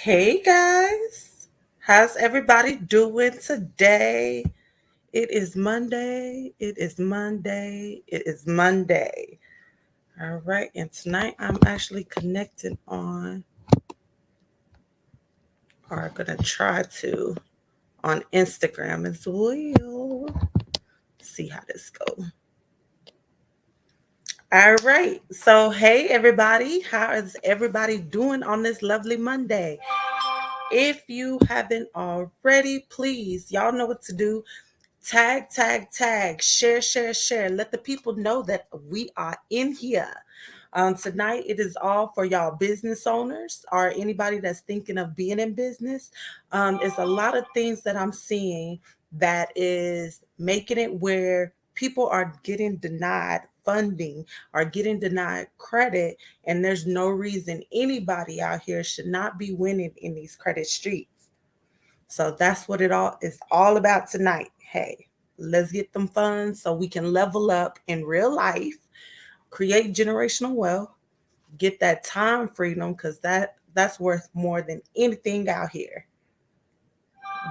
Hey guys, how's everybody doing today? It is Monday. It is Monday. It is Monday. All right, and tonight I'm actually connected gonna try to on Instagram as well. See how this goes. All right, so hey everybody, how is everybody doing on this lovely Monday? If you haven't already, please, y'all know what to do. Tag, tag, tag, share, share, share. Let the people know that we are in here. Tonight, it is all for y'all business owners or anybody that's thinking of being in business. It's a lot of things that I'm seeing that is making it where people are getting denied funding or getting denied credit, and there's no reason anybody out here should not be winning in these credit streets. So that's what it all is all about tonight. Hey, let's get them funds so we can level up in real life, create generational wealth, get that time freedom because that's worth more than anything out here.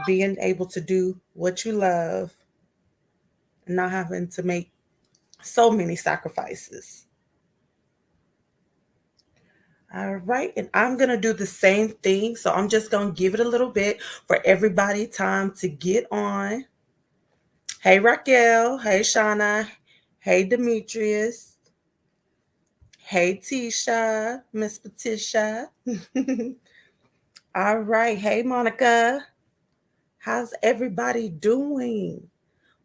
Being able to do what you love and not having to make so many sacrifices. All right, and I'm gonna do the same thing. So I'm just gonna give it a little bit for everybody time to get on. Hey Raquel, hey Shauna, hey Demetrius, hey Tisha, Miss Patricia. All right, hey Monica, how's everybody doing?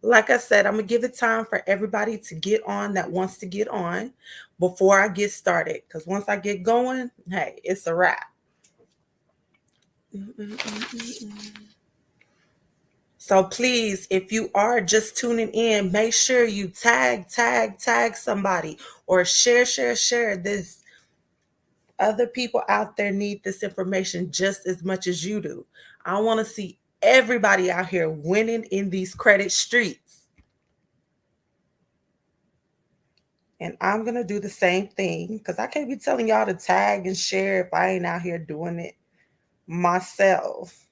Like I said, I'm gonna give it time for everybody to get on that wants to get on before I get started. Because once I get going, hey, it's a wrap. So please, if you are just tuning in, make sure you tag, tag, tag somebody or share, share, share this. Other people out there need this information just as much as you do. I want to see everybody out here winning in these credit streets. And I'm going to do the same thing because I can't be telling y'all to tag and share if I ain't out here doing it myself.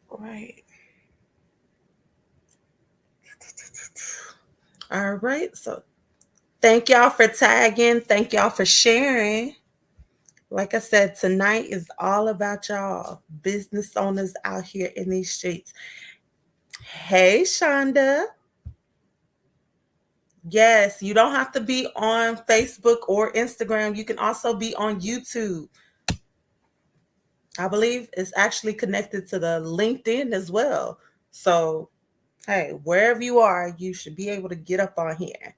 Right. All right. So thank y'all for tagging. Thank y'all for sharing. Like I said, tonight is all about y'all business owners out here in these streets. Hey, Shonda. Yes, you don't have to be on Facebook or Instagram. You can also be on YouTube. I believe it's actually connected to the LinkedIn as well. So, hey, wherever you are, you should be able to get up on here.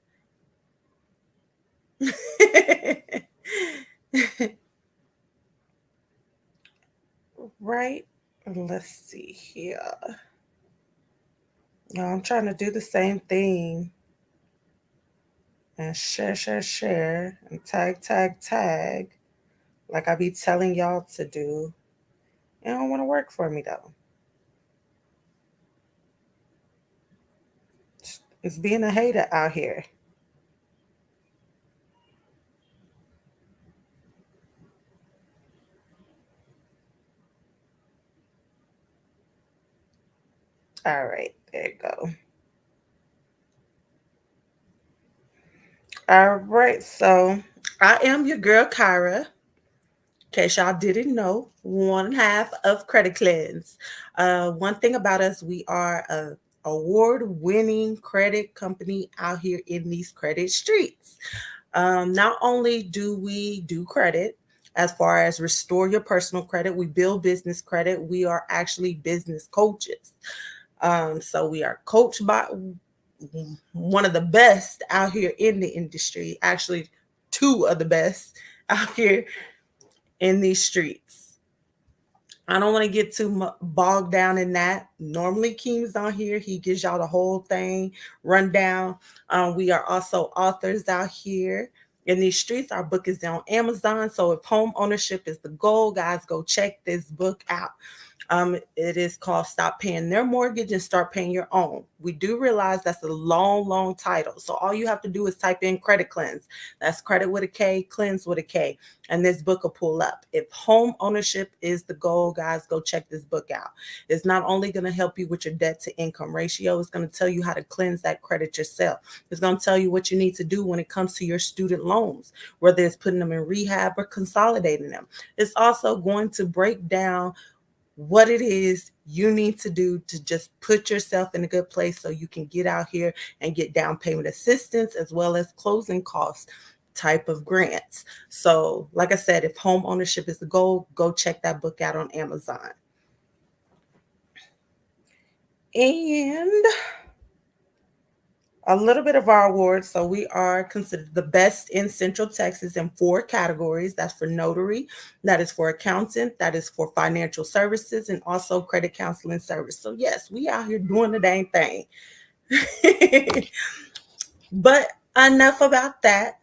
Right? Let's see here. I'm trying to do the same thing and share, share, share, and tag, tag, tag, like I be telling y'all to do. It don't want to work for me though. It's being a hater out here. All right, there you go. All right, so I am your girl Kyra. In case y'all didn't know, one half of Credit Cleanse. One thing about us, we are a award-winning credit company out here in these credit streets. Not only do we do credit, as far as restore your personal credit, we build business credit. We are actually business coaches. So we are coached by one of the best out here in the industry, actually, two of the best out here in these streets. I don't want to get too bogged down in that. Normally, Keem's on here. He gives y'all the whole thing rundown. We are also authors out here. in these streets. Our book is on Amazon. So if home ownership is the goal, guys, go check this book out. It is called Stop Paying Their Mortgage and Start Paying Your Own. We do realize that's a long, long title. So all you have to do is type in credit cleanse. That's credit with a K, cleanse with a K. And this book will pull up. If home ownership is the goal, guys, go check this book out. It's not only going to help you with your debt to income ratio, it's going to tell you how to cleanse that credit yourself. It's going to tell you what you need to do when it comes to your student loans, whether it's putting them in rehab or consolidating them. It's also going to break down what it is you need to do to just put yourself in a good place so you can get out here and get down payment assistance as well as closing costs type of grants. So, like I said, if home ownership is the goal, go check that book out on Amazon. And a little bit of our awards. So we are considered the best in Central Texas in 4 categories. That's for notary, that is for accountant, that is for financial services, and also credit counseling service. So yes, we out here doing the dang thing. But enough about that.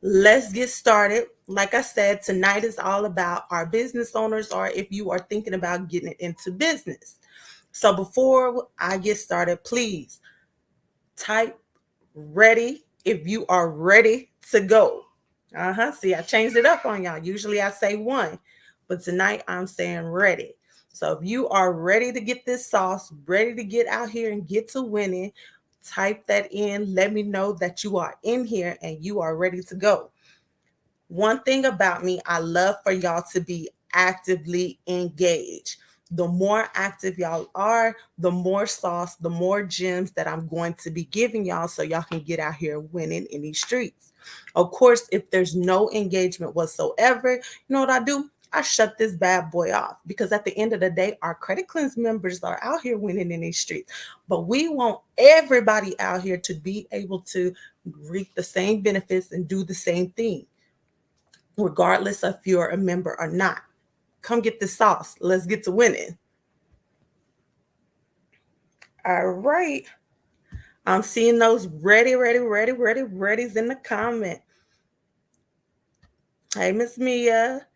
Let's get started. Like I said, tonight is all about our business owners, or if you are thinking about getting into business. So before I get started, please type ready if you are ready to go. See, I changed it up on y'all. Usually I say one, but tonight I'm saying ready. So if you are ready to get this sauce, ready to get out here and get to winning, type that in. Let me know that you are in here and you are ready to go. One thing about me, I love for y'all to be actively engaged. The more active y'all are, the more sauce, the more gems that I'm going to be giving y'all so y'all can get out here winning in these streets. Of course, if there's no engagement whatsoever, you know what I do? I shut this bad boy off, because at the end of the day, our Credit Cleanse members are out here winning in these streets. But we want everybody out here to be able to reap the same benefits and do the same thing, regardless if you're a member or not. Come get the sauce. Let's get to winning. All right. I'm seeing those readies in the comment. Hey, Miss Mia.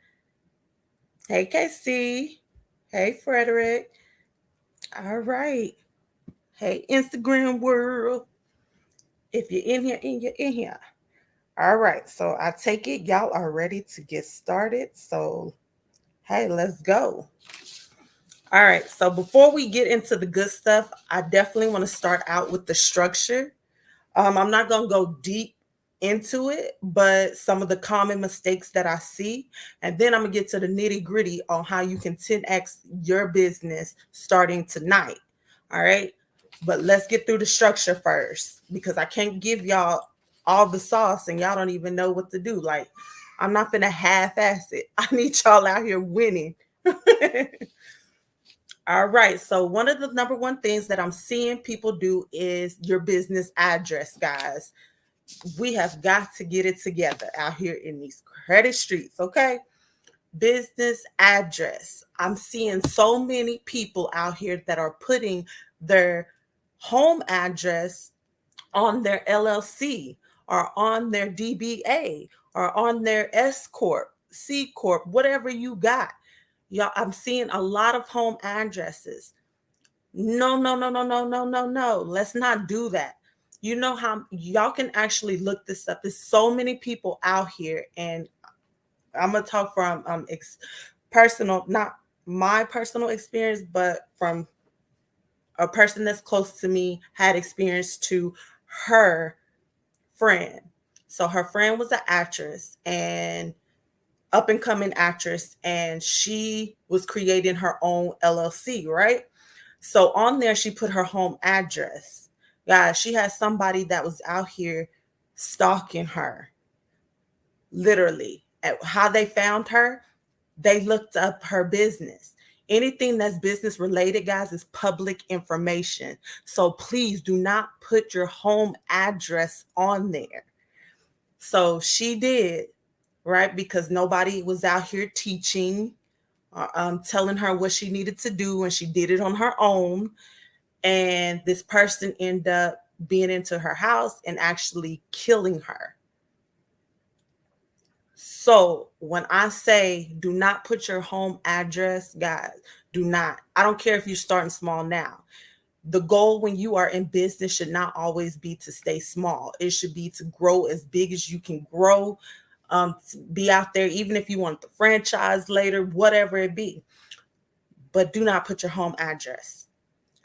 Hey, KC. Hey, Frederick. All right. Hey, Instagram world. If you're in here, you're in here. All right. So I take it y'all are ready to get started. So, hey, let's go. All right. So before we get into the good stuff, I definitely want to start out with the structure. I'm not going to go deep into it, but some of the common mistakes that I see. And then I'm going to get to the nitty gritty on how you can 10X your business starting tonight. All right. But let's get through the structure first, because I can't give y'all all the sauce and y'all don't even know what to do. Like, I'm not going to half ass it. I need y'all out here winning. All right. So one of the number one things that I'm seeing people do is your business address, guys. We have got to get it together out here in these credit streets, okay? Business address. I'm seeing so many people out here that are putting their home address on their LLC or on their DBA or on their S Corp, C Corp, whatever you got. Y'all, I'm seeing a lot of home addresses. No, no, no, no, no, no, no, no. Let's not do that. You know how y'all can actually look this up. There's so many people out here, and I'm gonna talk from personal, not my personal experience, but from a person that's close to me had experience to her friend. So her friend was an actress and up and coming actress, and she was creating her own LLC, right? So on there, she put her home address. Guys, she had somebody that was out here stalking her, literally. How they found her, they looked up her business. Anything that's business related, guys, is public information. So please do not put your home address on there. So she did, right? Because nobody was out here teaching, telling her what she needed to do, and she did it on her own. And this person ended up being into her house and actually killing her. So when I say do not put your home address, guys, do not. I don't care if you're starting small now. The goal when you are in business should not always be to stay small. It should be to grow as big as you can grow. Be out there, even if you want the franchise later, whatever it be. But do not put your home address.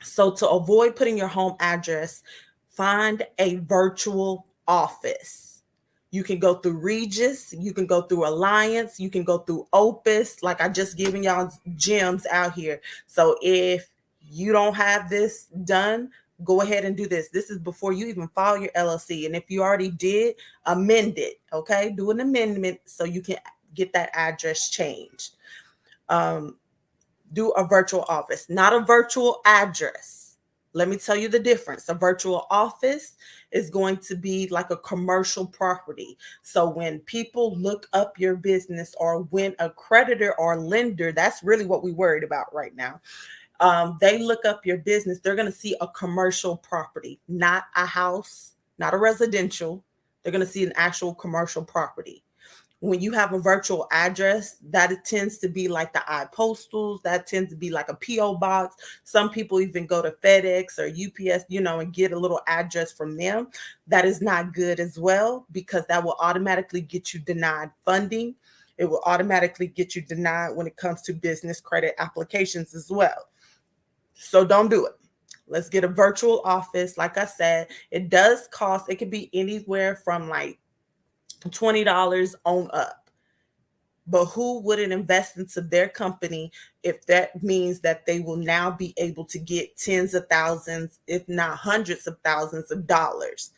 So to avoid putting your home address, find a virtual office. You can go through Regis, you can go through Alliance, you can go through Opus. Like I just giving y'all gems out here. So if you don't have this done, go ahead and do this. This is before you even file your LLC. And if you already did, amend it. Okay, do an amendment so you can get that address changed. Um, do a virtual office, not a virtual address. Let me tell you the difference. A virtual office is going to be like a commercial property. So when people look up your business or when a creditor or lender, that's really what we worried about right now. They look up your business, they're going to see a commercial property, not a house, not a residential. They're going to see an actual commercial property. When you have a virtual address, that it tends to be like the iPostals, that tends to be like a PO box. Some people even go to FedEx or UPS, and get a little address from them. That is not good as well, because that will automatically get you denied funding. It will automatically get you denied when it comes to business credit applications as well. So don't do it. Let's get a virtual office. Like I said, it does cost, it could be anywhere from like $20 on up. But who wouldn't invest into their company if that means that they will now be able to get tens of thousands, if not hundreds of thousands of dollars?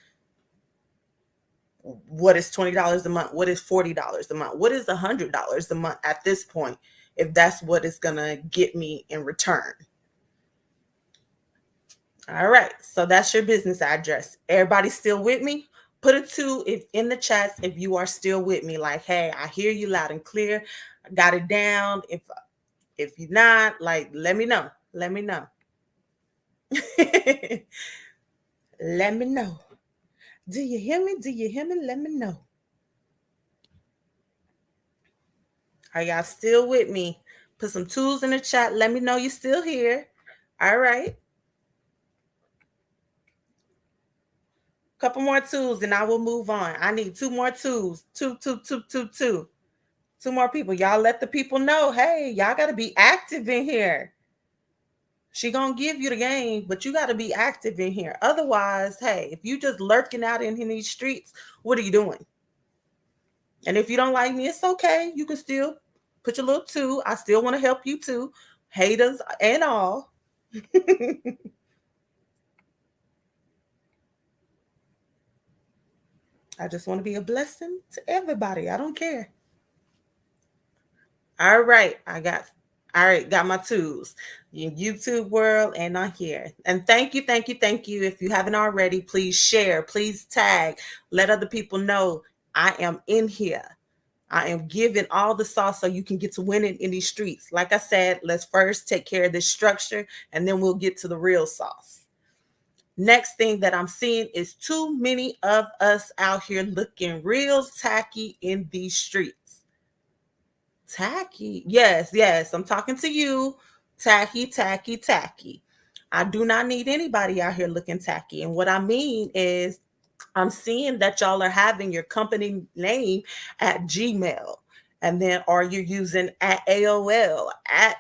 What is $20 a month? What is $40 a month? What is $100 a month at this point, if that's what it's going to get me in return? All right, so that's your business address. Everybody still with me? Put a 2 if in the chats if you are still with me. Like, hey, I hear you loud and clear. I got it down. If you're not, like, let me know. Let me know. Let me know. Do you hear me? Do you hear me? Let me know. Are y'all still with me? Put some 2s in the chat. Let me know you're still here. All right. Couple more 2s and I will move on. I need 2 more 2s. Two, two, two, two, two. 2 more people. Y'all let the people know, hey, y'all got to be active in here. She gonna give you the game, but you got to be active in here. Otherwise, hey, if you just lurking out in these streets, what are you doing? And if you don't like me, it's okay. You can still put your little 2. I still want to help you too, haters and all. I just want to be a blessing to everybody. I don't care. All right, got my 2s in YouTube world and on here. And thank you, thank you, thank you. If you haven't already, please share, please tag, let other people know I am in here. I am giving all the sauce so you can get to winning in these streets. Like I said, let's first take care of this structure and then we'll get to the real sauce. Next thing that I'm seeing is too many of us out here looking real tacky in these streets. Tacky. Yes, yes. I'm talking to you. Tacky, tacky, tacky. I do not need anybody out here looking tacky. And what I mean is, I'm seeing that y'all are having your company name at Gmail. And then are you using at AOL, at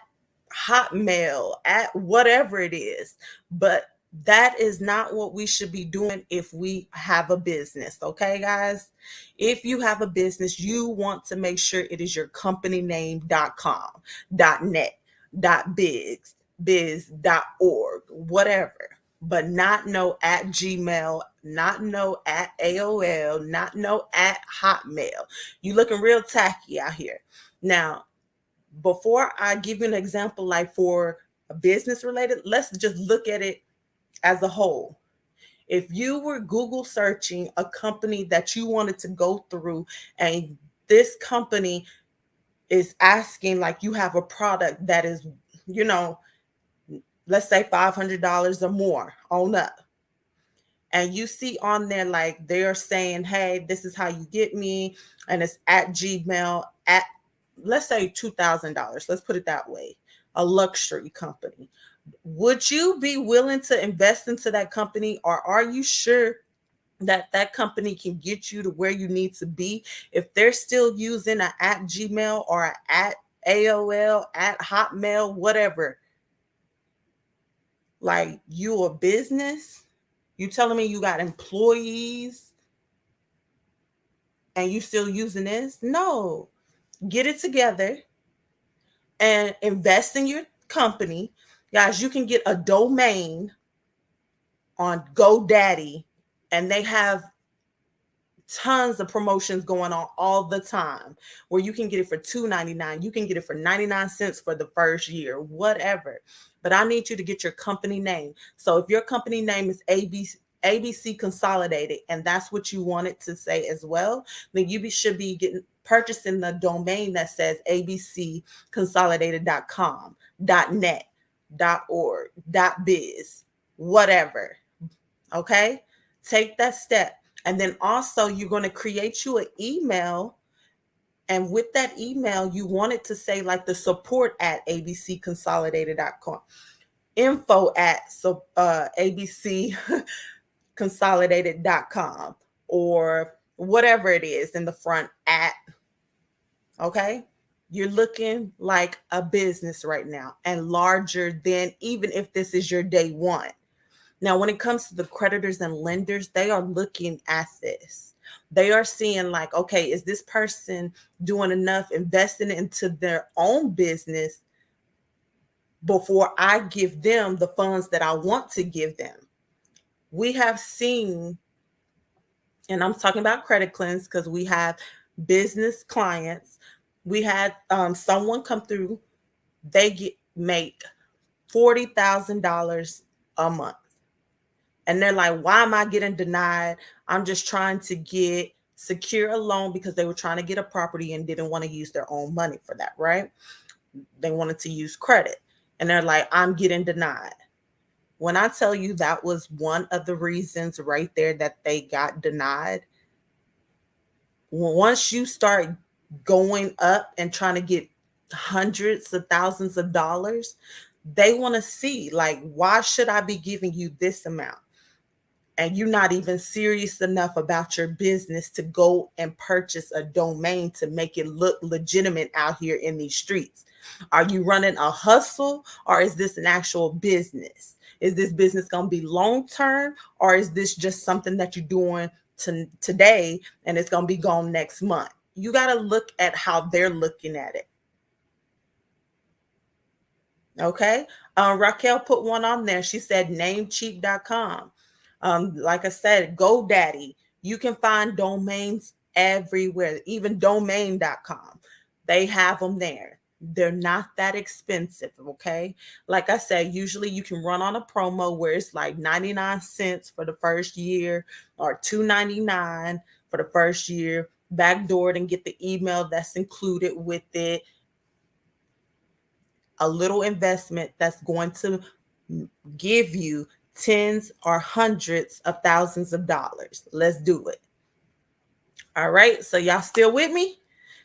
Hotmail, at whatever it is? But that is not what we should be doing if we have a business. Okay, guys? If you have a business, you want to make sure it is your company name.com, .net, .biz, biz.org, whatever. But not no at Gmail, not no at AOL, not no at Hotmail. You looking real tacky out here. Now, before I give you an example, like for a business related, let's just look at it as a whole. If you were Google searching a company that you wanted to go through, and this company is asking, like, you have a product that is, let's say $500 or more on up. and you see on there like they're saying, hey, this is how you get me, and it's at Gmail at, let's say, $2,000. Let's put it that way. A luxury company. Would you be willing to invest into that company, or are you sure that that company can get you to where you need to be if they're still using an at Gmail or an at AOL, at Hotmail, whatever? Like, you a business? You telling me you got employees and you still using this? No. Get it together and invest in your company. Guys, you can get a domain on GoDaddy, and they have tons of promotions going on all the time where you can get it for $2.99. You can get it for 99 cents for the first year, whatever. But I need you to get your company name. So if your company name is ABC Consolidated, and that's what you want it to say as well, then should be getting purchasing the domain that says abcconsolidated.com, .net, .org, .biz, whatever. Okay? Take that step. And then also you're going to create you an email. And with that email, you want it to say like the support at abcconsolidated.com, info at abcconsolidated.com, or whatever it is in the front at. Okay. You're looking like a business right now, and larger than even if this is your day one. Now, when it comes to the creditors and lenders, they are looking at this. They are seeing like, okay, is this person doing enough investing into their own business before I give them the funds that I want to give them? We have seen, and I'm talking about credit cleanse because we have business clients. We had someone come through, they make $40,000 a month. And they're like, why am I getting denied? I'm just trying to get secure a loan, because they were trying to get a property and didn't want to use their own money for that, right? They wanted to use credit. And they're like, I'm getting denied. When I tell you that was one of the reasons right there that they got denied, once you start going up and trying to get hundreds of thousands of dollars, they want to see, like, why should I be giving you this amount? And you're not even serious enough about your business to go and purchase a domain to make it look legitimate out here in these streets. Are you running a hustle, or is this an actual business? Is this business going to be long term, or is this just something that you're doing today and it's going to be gone next month? You got to look at how they're looking at it. Okay. Raquel put one on there. She said namecheap.com. Like I said, GoDaddy. You can find domains everywhere, even domain.com. They have them there. They're not that expensive. Okay. Like I said, usually you can run on a promo where it's like 99 cents for the first year, or $2.99 for the first year, backdoored, and get the email that's included with it. A little investment that's going to give you tens or hundreds of thousands of dollars. Let's do it. All right. So y'all still with me?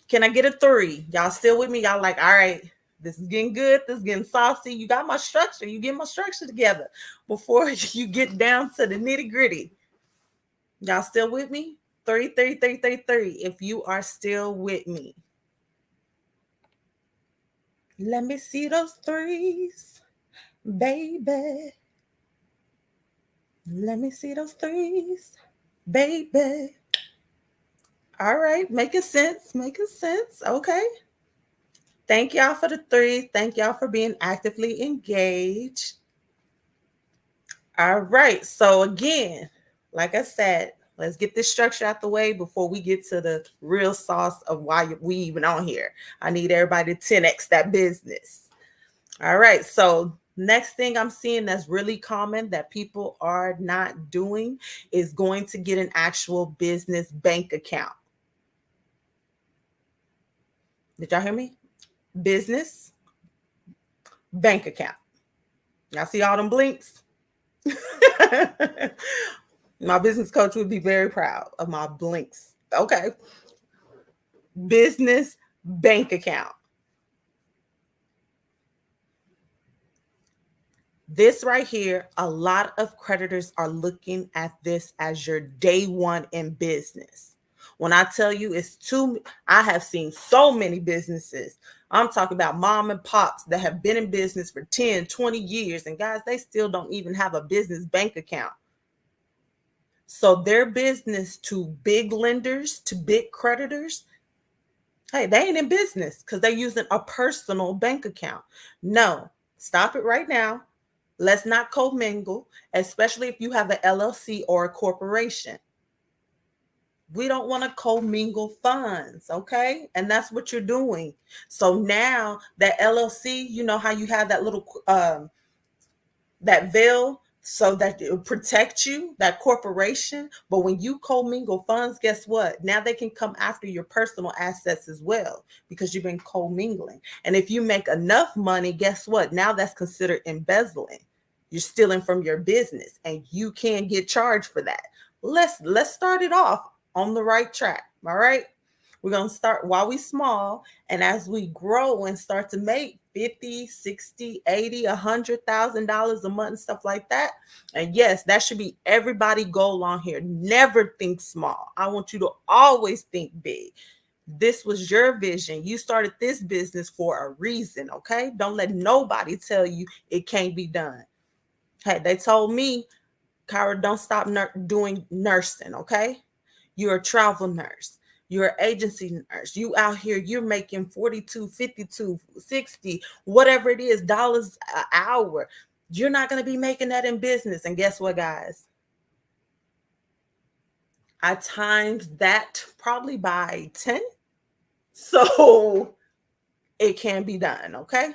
Can I get a 3? Y'all still with me? Y'all like, all right, this is getting good. This is getting saucy. You got my structure. You get my structure together before you get down to the nitty gritty. Y'all still with me? 3, 3, 3, 3, 3. If you are still with me, let me see those threes, baby. Let me see those threes, baby. All right, making sense, making sense. Okay. Thank y'all for the threes. Thank y'all for being actively engaged. All right. So again, like I said, let's get this structure out the way before we get to the real sauce of why we even on here. I need everybody to 10x that business. All right. So next thing I'm seeing that's really common that people are not doing is going to get an actual business bank account. Did y'all hear me? Business bank account. Y'all see all them blinks? My business coach would be very proud of my blinks. Okay. Business bank account. This right here, a lot of creditors are looking at this as your day one in business. When I tell you it's too, I have seen so many businesses. I'm talking about mom and pops that have been in business for 10, 20 years. And guys, they still don't even have a business bank account. So their business to big lenders, to big creditors, hey, they ain't in business because they're using a personal bank account. No, stop it right now. Let's not commingle, especially if you have an LLC or a corporation. We don't want to commingle funds, okay? And that's what you're doing. So now that LLC, you know how you have that little that veil so that it will protect you, that corporation. But when you commingle funds, guess what? Now they can come after your personal assets as well because you've been commingling. And if you make enough money, guess what? Now that's considered embezzling. You're stealing from your business and you can get charged for that. Let's start it off on the right track. All right. We're going to start while we small. And as we grow and start to make 50, 60, 80, $100,000 a month and stuff like that. And yes, that should be everybody goal on here. Never think small. I want you to always think big. This was your vision. You started this business for a reason, okay? Don't let nobody tell you it can't be done. Hey, they told me, Kyra, don't stop doing nursing, okay? You're a travel nurse. You're an agency nurse. You out here, you're making 42, 52, 60, whatever it is, dollars an hour. You're not going to be making that in business. And guess what, guys? I times that probably by 10. So it can be done, okay?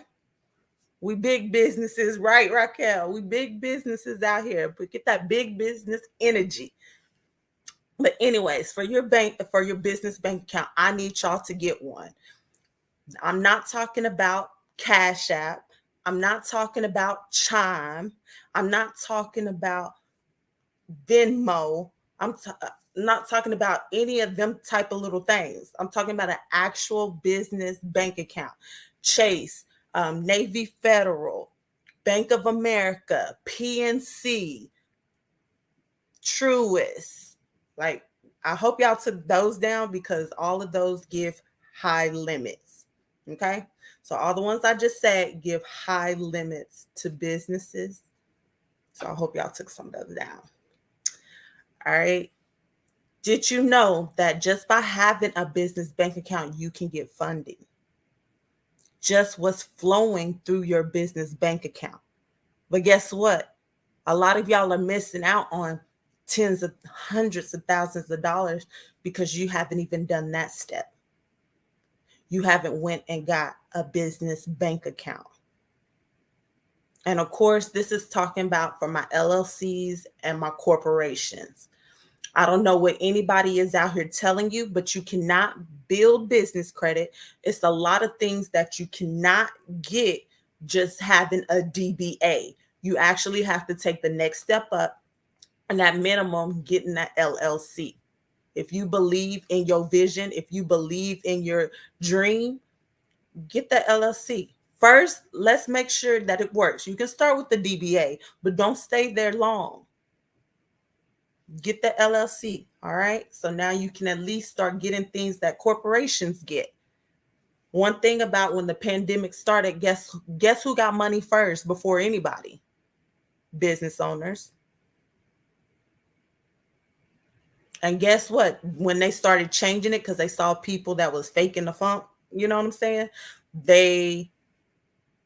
We big businesses, right, Raquel? We big businesses out here. But get that big business energy. But anyways, for your bank, for your business bank account, I need y'all to get one. I'm not talking about Cash App. I'm not talking about Chime. I'm not talking about Venmo. Not talking about any of them type of little things. I'm talking about an actual business bank account. Chase, Navy Federal, Bank of America, PNC, Truist. Like, I hope y'all took those down because all of those give high limits. Okay. So all the ones I just said give high limits to businesses. So I hope y'all took some of those down. All right. Did you know that just by having a business bank account, you can get funding? Just what's flowing through your business bank account. But guess what? A lot of y'all are missing out on tens of hundreds of thousands of dollars because you haven't even done that step. You haven't went and got a business bank account. And of course, this is talking about for my LLCs and my corporations. I don't know what anybody is out here telling you, but you cannot build business credit. It's a lot of things that you cannot get just having a DBA. You actually have to take the next step up, and that minimum, getting that LLC. If you believe in your vision, if you believe in your dream, get the LLC. First, let's make sure that it works. You can start with the DBA, but don't stay there long. Get the LLC. All right. So now you can at least start getting things that corporations get. One thing about when the pandemic started, guess who got money first before anybody? Business owners. And guess what? When they started changing it, because they saw people that was faking the funk, you know what I'm saying?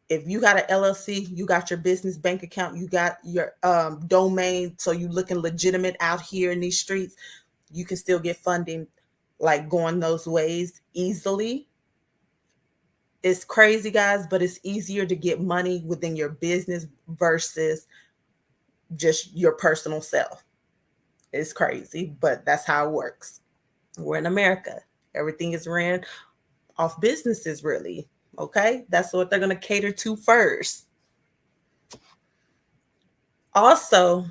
If you got an LLC, you got your business bank account, you got your domain, so you looking legitimate out here in these streets, you can still get funding, like going those ways easily. It's crazy, guys, but it's easier to get money within your business versus just your personal self. It's crazy, but that's how it works. We're in America. Everything is ran off businesses, really. Okay, that's what they're going to cater to first. Also,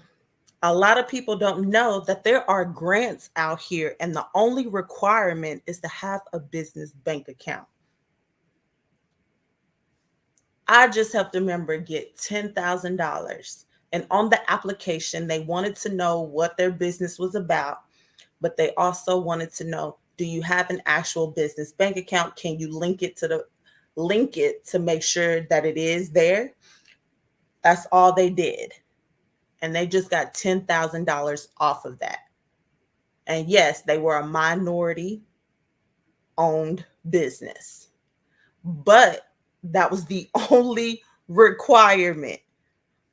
A lot of people don't know that there are grants out here, and the only requirement is to have a business bank account. I just helped a member get $10,000. And on the application, they wanted to know what their business was about, but they also wanted to know, do you have an actual business bank account? Can you link it to make sure that it is there? That's all they did. And they just got $10,000 off of that. And yes, they were a minority owned business, but that was the only requirement.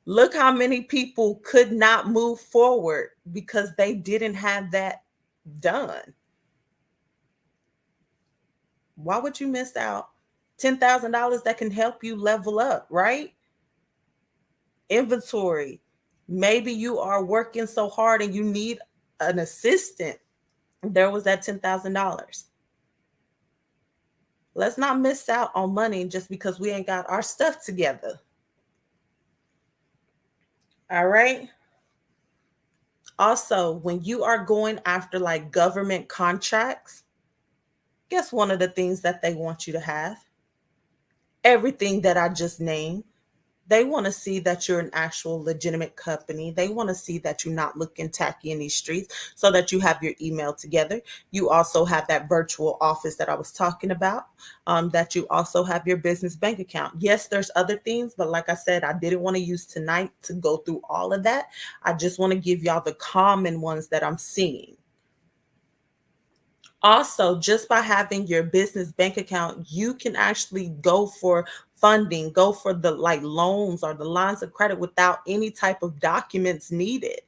Look how many people could not move forward because they didn't have that done. Why would you miss out $10,000 that can help you level up, right? Inventory. Maybe you are working so hard and you need an assistant. There was that $10,000. Let's not miss out on money just because we ain't got our stuff together. All right. Also, when you are going after like government contracts, guess one of the things that they want you to have? Everything that I just named. They want to see that you're an actual legitimate company. They want to see that you're not looking tacky in these streets, so that you have your email together. You also have that virtual office that I was talking about, that you also have your business bank account. Yes, there's other things, but like I said, I didn't want to use tonight to go through all of that. I just want to give y'all the common ones that I'm seeing. Also, just by having your business bank account, you can actually go for funding, go for the like loans or the lines of credit without any type of documents needed.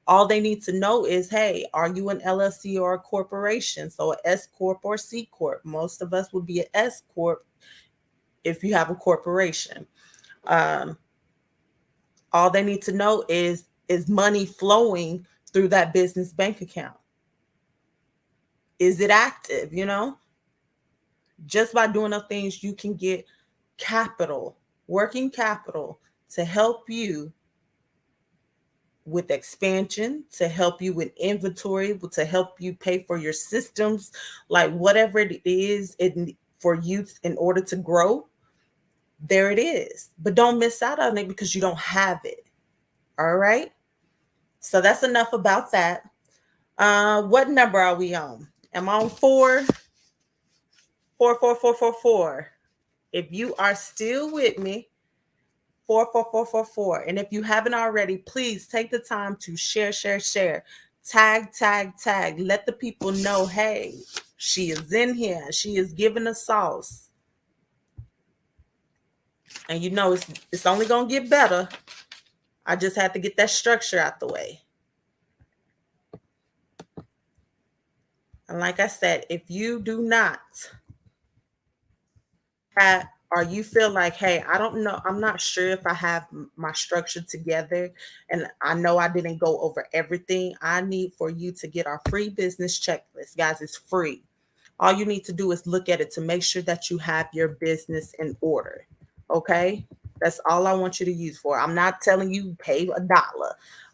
All they need to know is, hey, are you an LLC or a corporation? So a S corp or C corp. Most of us would be an S corp if you have a corporation. Um, all they need to know is money flowing through that business bank account? Is it active? Just by doing those things, you can get capital, working capital, to help you with expansion, to help you with inventory, to help you pay for your systems, like whatever it is for you in order to grow. There it is. But don't miss out on it because you don't have it. All right. So that's enough about that. What number are we on? Am I on 44444? If you are still with me, 44444. And if you haven't already, please take the time to share, tag, tag, tag. Let the people know, hey, she is in here. She is giving us sauce. And it's only gonna get better. I just had to get that structure out the way. And like I said, if you do not have, or you feel like, hey, I don't know, I'm not sure if I have my structure together, and I know I didn't go over everything, I need for you to get our free business checklist. Guys, it's free. All you need to do is look at it to make sure that you have your business in order. Okay? That's all I want you to use for. I'm not telling you pay $1.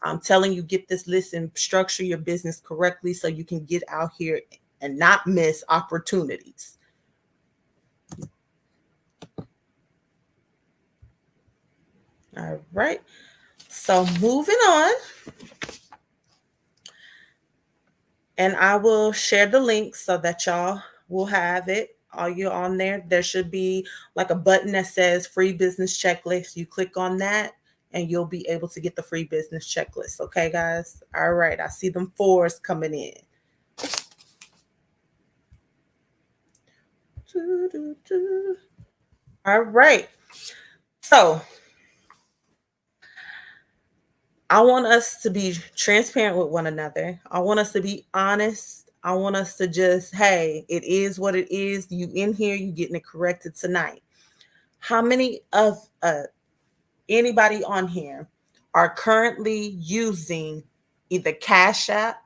I'm telling you get this list and structure your business correctly so you can get out here and not miss opportunities. All right. So moving on, and I will share the link so that y'all will have it. All you on there, there should be like a button that says free business checklist. You click on that and you'll be able to get the free business checklist. Okay, guys? All right. I see them fours coming in. All right. So I want us to be transparent with one another. I want us to be honest. I want us to just, hey, it is what it is. You in here, you getting it corrected tonight. How many of anybody on here are currently using either Cash App,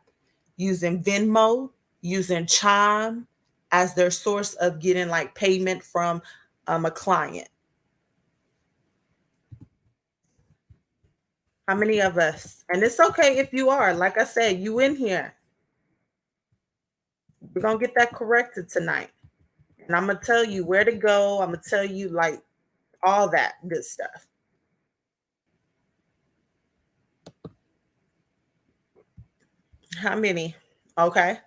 using Venmo, using Chime as their source of getting like payment from a client? How many of us? And it's okay if you are. Like I said, you in here. We're gonna get that corrected tonight. And I'm gonna tell you where to go. I'm gonna tell you like all that good stuff. How many? Okay.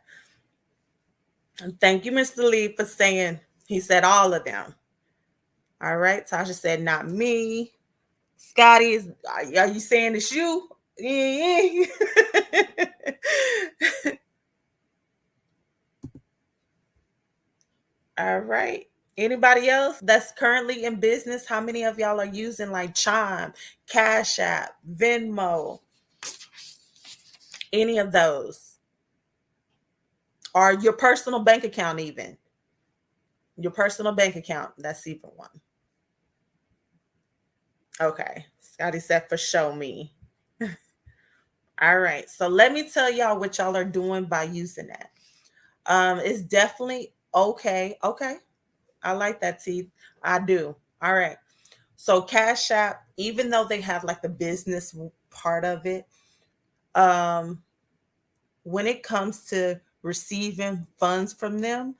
And thank you, Mr. Lee, for saying he said all of them. All right. Tasha said not me. Scotty is are you saying it's you? Yeah. All right. Anybody else that's currently in business? How many of y'all are using like Chime, Cash App, Venmo, any of those? Or your personal bank account, even? Your personal bank account. That's even one. Okay. Scotty said for show me. All right. So let me tell y'all what y'all are doing by using that. It's definitely okay. Okay. I like that, T. I do. All right. So Cash App, even though they have like the business part of it, um, when it comes to receiving funds from them,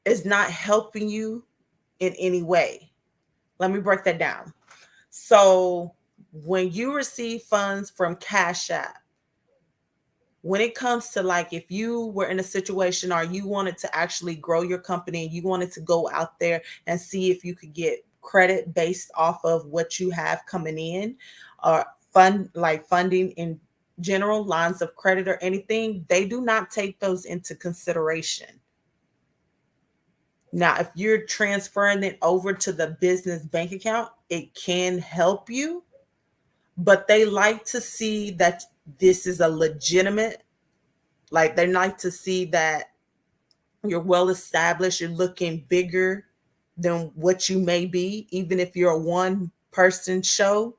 is not helping you in any way. Let me break that down. So when you receive funds from Cash App, when it comes to like if you were in a situation or you wanted to actually grow your company and you wanted to go out there and see if you could get credit based off of what you have coming in or funding in general, lines of credit or anything, they do not take those into consideration. Now if you're transferring it over to the business bank account, it can help you, but they like to see that this is a legitimate, like they like to see that you're well established, you're looking bigger than what you may be, even if you're a one person show.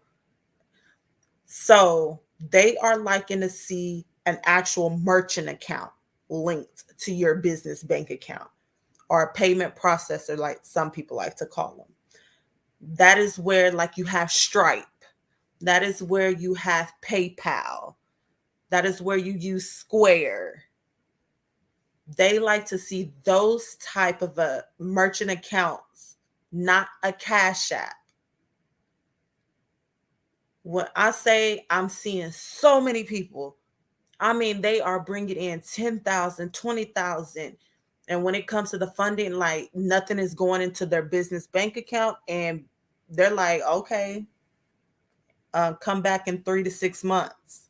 So they are liking to see an actual merchant account linked to your business bank account or a payment processor, like some people like to call them. That is where, like, you have Stripe, that is where you have PayPal, that is where you use Square. They like to see those type of merchant accounts, not a Cash App. When I say I'm seeing so many people, I mean they are bringing in 10,000, 20,000, and when it comes to the funding, like nothing is going into their business bank account, and they're like, okay, come back in 3 to 6 months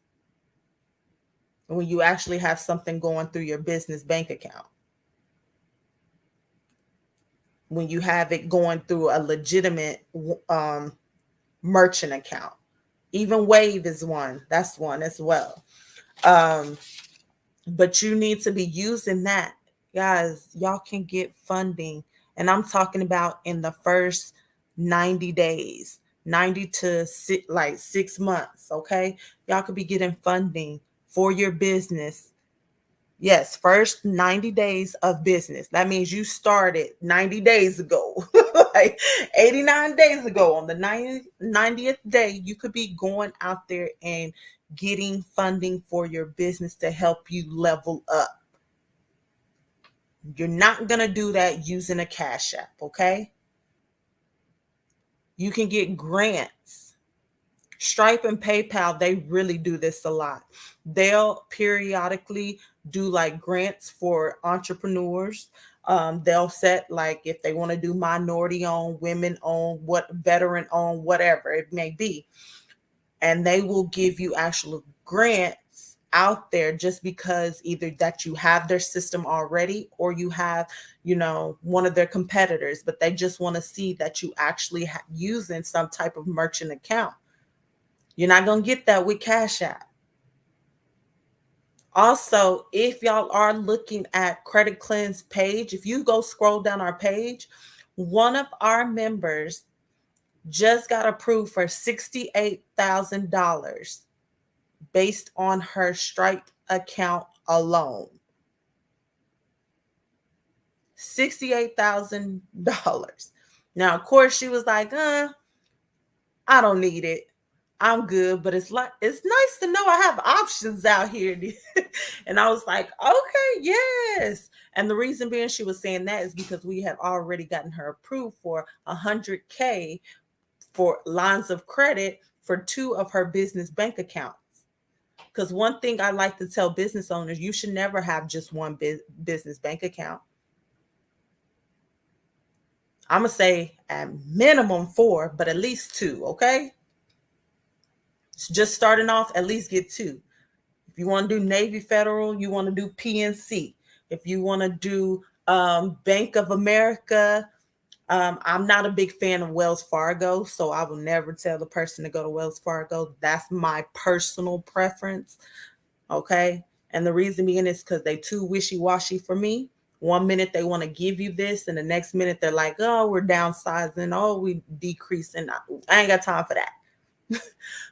when you actually have something going through your business bank account, when you have it going through a legitimate merchant account. Even Wave is one. That's one as well. Um, but you need to be using that. Guys, y'all can get funding. And I'm talking about in the first 90 days, 90 to like 6 months. Okay. Y'all could be getting funding for your business. Yes, first 90 days of business. That means you started 90 days ago, like 89 days ago. On the 90th day, you could be going out there and getting funding for your business to help you level up. You're not going to do that using a Cash App, okay? You can get grants. Stripe and PayPal, they really do this a lot. They'll periodically do like grants for entrepreneurs. They'll set like if they want to do minority owned, women owned, what veteran owned, whatever it may be. And they will give you actual grants out there just because either that you have their system already or you have, one of their competitors, but they just want to see that you actually using some type of merchant account. You're not going to get that with Cash App. Also, if y'all are looking at Credit Cleanse page, if you go scroll down our page, one of our members just got approved for $68,000 based on her Stripe account alone. $68,000. Now, of course, she was like, I don't need it. I'm good, but it's nice to know I have options out here. And I was like, okay, yes. And the reason being she was saying that is because we have already gotten her approved for 100K for lines of credit for two of her business bank accounts. Because one thing I like to tell business owners, you should never have just one business bank account. I'm going to say at minimum four, but at least two, okay? Just starting off, at least get two. If you want to do Navy Federal, you want to do PNC. If you want to do Bank of America, I'm not a big fan of Wells Fargo, so I will never tell the person to go to Wells Fargo. That's my personal preference. Okay. And the reason being is because they too wishy-washy for me. One minute they want to give you this, and the next minute they're like, oh, we're downsizing, oh, we decreasing. I ain't got time for that.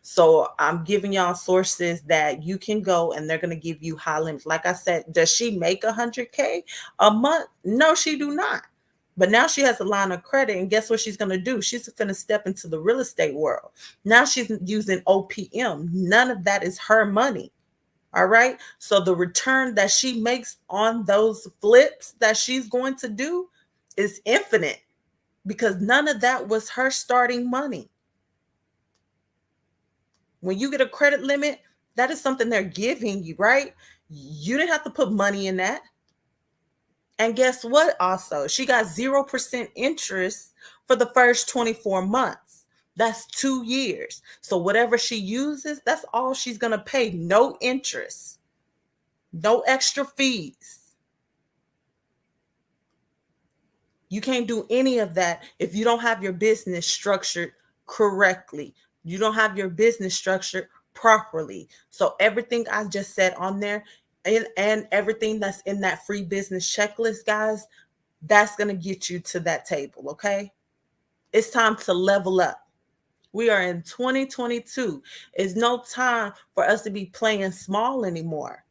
So I'm giving y'all sources that you can go and they're going to give you high limits. Like I said, does she make 100K a month? No, she do not. But now she has a line of credit, and guess what she's going to do? She's going to step into the real estate world. Now she's using OPM. None of that is her money. All right. So the return that she makes on those flips that she's going to do is infinite because none of that was her starting money. When you get a credit limit, that is something they're giving you, right? You didn't have to put money in that. And guess what? Also, she got 0% interest for the first 24 months. That's 2 years. So whatever she uses, that's all she's going to pay. No interest, no extra fees. You can't do any of that if you don't have your business structured correctly. You don't have your business structured properly. So everything I just said on there and everything that's in that free business checklist, guys, that's going to get you to that table, okay? It's time to level up. We are in 2022. It's no time for us to be playing small anymore.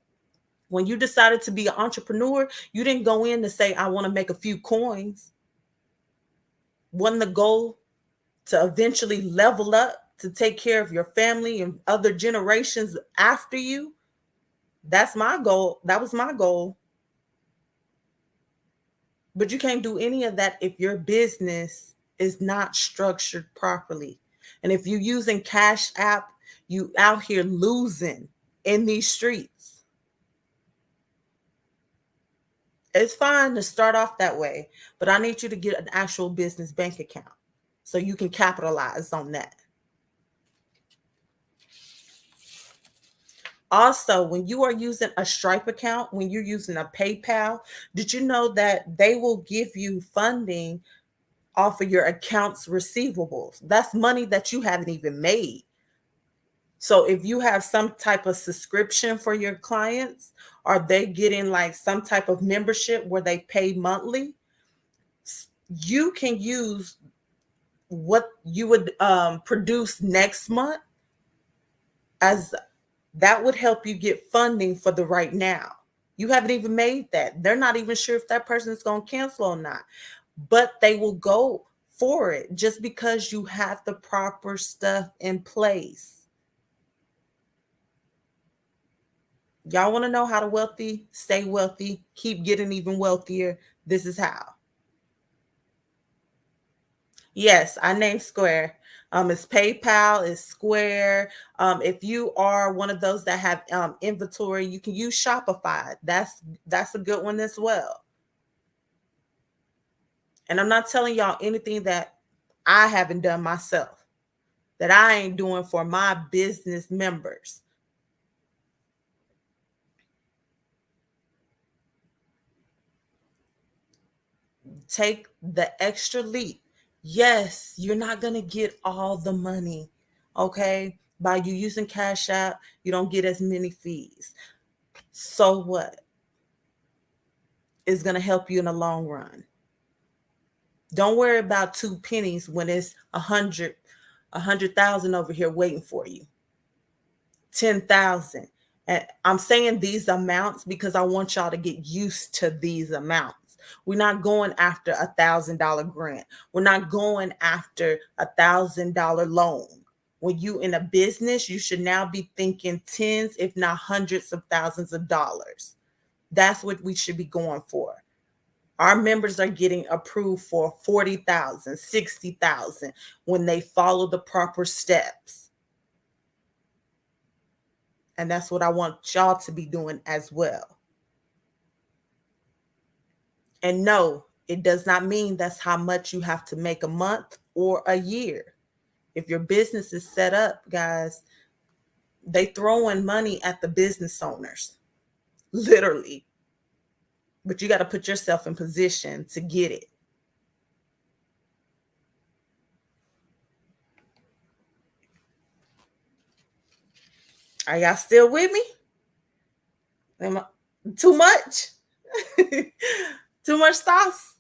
When you decided to be an entrepreneur, you didn't go in to say, I want to make a few coins. Wasn't the goal to eventually level up to take care of your family and other generations after you? That's my goal. That was my goal. But you can't do any of that if your business is not structured properly. And if you're using Cash App, you out here losing in these streets. It's fine to start off that way, but I need you to get an actual business bank account so you can capitalize on that. Also, when you are using a Stripe account, when you're using a PayPal, did you know that they will give you funding off of your accounts receivables? That's money that you haven't even made. So if you have some type of subscription for your clients, are they getting like some type of membership where they pay monthly? You can use what you would produce next month as that would help you get funding for the right now. You haven't even made that. They're not even sure if that person is going to cancel or not, but they will go for it just because you have the proper stuff in place. Y'all want to know how to wealthy, stay wealthy, keep getting even wealthier? This is how. Yes, I named Square. It's PayPal, it's Square. If you are one of those that have inventory, you can use Shopify. That's a good one as well. And I'm not telling y'all anything that I haven't done myself, that I ain't doing for my business members. Take the extra leap. Yes, you're not going to get all the money, okay? By you using Cash App, you don't get as many fees. So what? Is going to help you in the long run. Don't worry about 2 pennies when it's 100,000 over here waiting for you. 10,000. And I'm saying these amounts because I want y'all to get used to these amounts. We're not going after $1,000 grant. We're not going after $1,000 loan. When you in a business, you should now be thinking tens, if not hundreds of thousands of dollars. That's what we should be going for. Our members are getting approved for 40,000, 60,000 when they follow the proper steps. And that's what I want y'all to be doing as well. And no, it does not mean that's how much you have to make a month or a year. If your business is set up, guys, they throwing money at the business owners, literally. But you got to put yourself in position to get it. Are y'all still with me? Am I, too much? Too much sauce?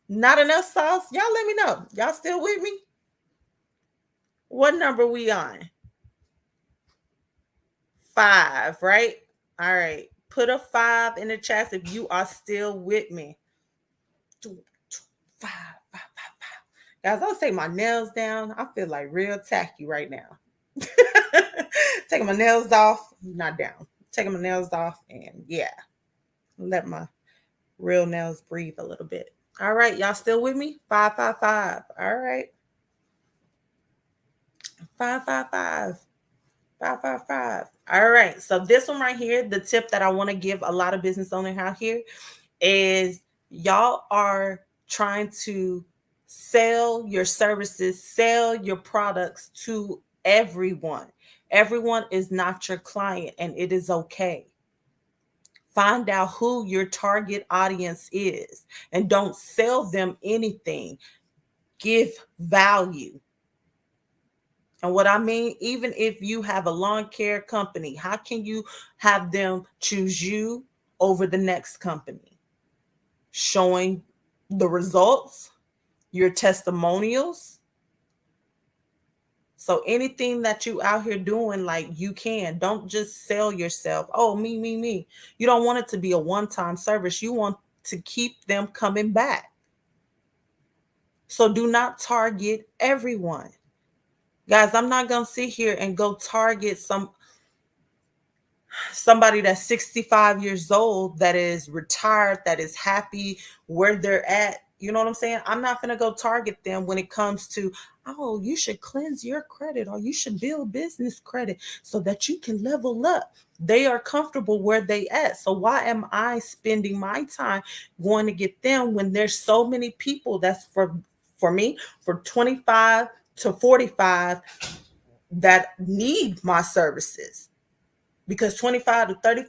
Not enough sauce? Y'all let me know. Y'all still with me? What number we on? 5, right? All right. Put a 5 in the chat if you are still with me. 2, 2, 5, 5, 5, 5. Guys, I'll take my nails down. I feel like real tacky right now. Taking my nails off, not down. Taking my nails off, and yeah, let my real nails breathe a little bit. All right, y'all still with me? 5, 5, 5. All right. 5, 5, 5. 5, 5, 5. All right. So this one right here, the tip that I want to give a lot of business owners out here is y'all are trying to sell your services, sell your products to everyone. Everyone is not your client, and it is okay. Find out who your target audience is and don't sell them anything. Give value. And what I mean, even if you have a lawn care company, how can you have them choose you over the next company? Showing the results, your testimonials. So anything that you out here doing, like you can, don't just sell yourself. Oh, me, me, me. You don't want it to be a one-time service. You want to keep them coming back. So do not target everyone. Guys, I'm not going to sit here and go target somebody that's 65 years old, that is retired, that is happy where they're at. You know what I'm saying? I'm not going to go target them when it comes to, oh, you should cleanse your credit or you should build business credit so that you can level up. They are comfortable where they at. So why am I spending my time going to get them when there's so many people that's for me, for 25 to 45 that need my services? Because 25 to 30,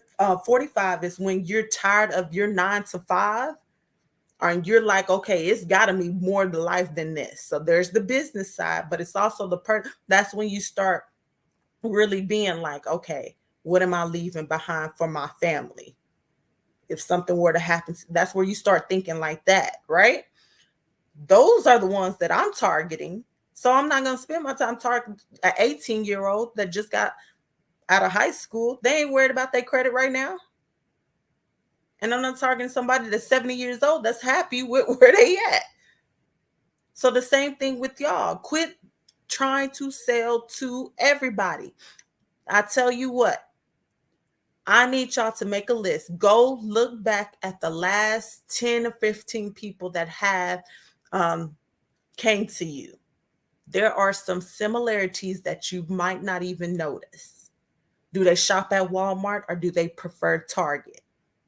45 is when you're tired of your 9 to 5, and you're like, okay, it's got to be more to life than this. So there's the business side, but it's also that's when you start really being like, okay, what am I leaving behind for my family? If something were to happen, that's where you start thinking like that, right? Those are the ones that I'm targeting. So I'm not going to spend my time targeting an 18-year-old that just got out of high school. They ain't worried about their credit right now. And I'm not targeting somebody that's 70 years old that's happy with where they at. So the same thing with y'all. Quit trying to sell to everybody. I tell you what, I need y'all to make a list. Go look back at the last 10 or 15 people that have came to you. There are some similarities that you might not even notice. Do they shop at Walmart or do they prefer Target?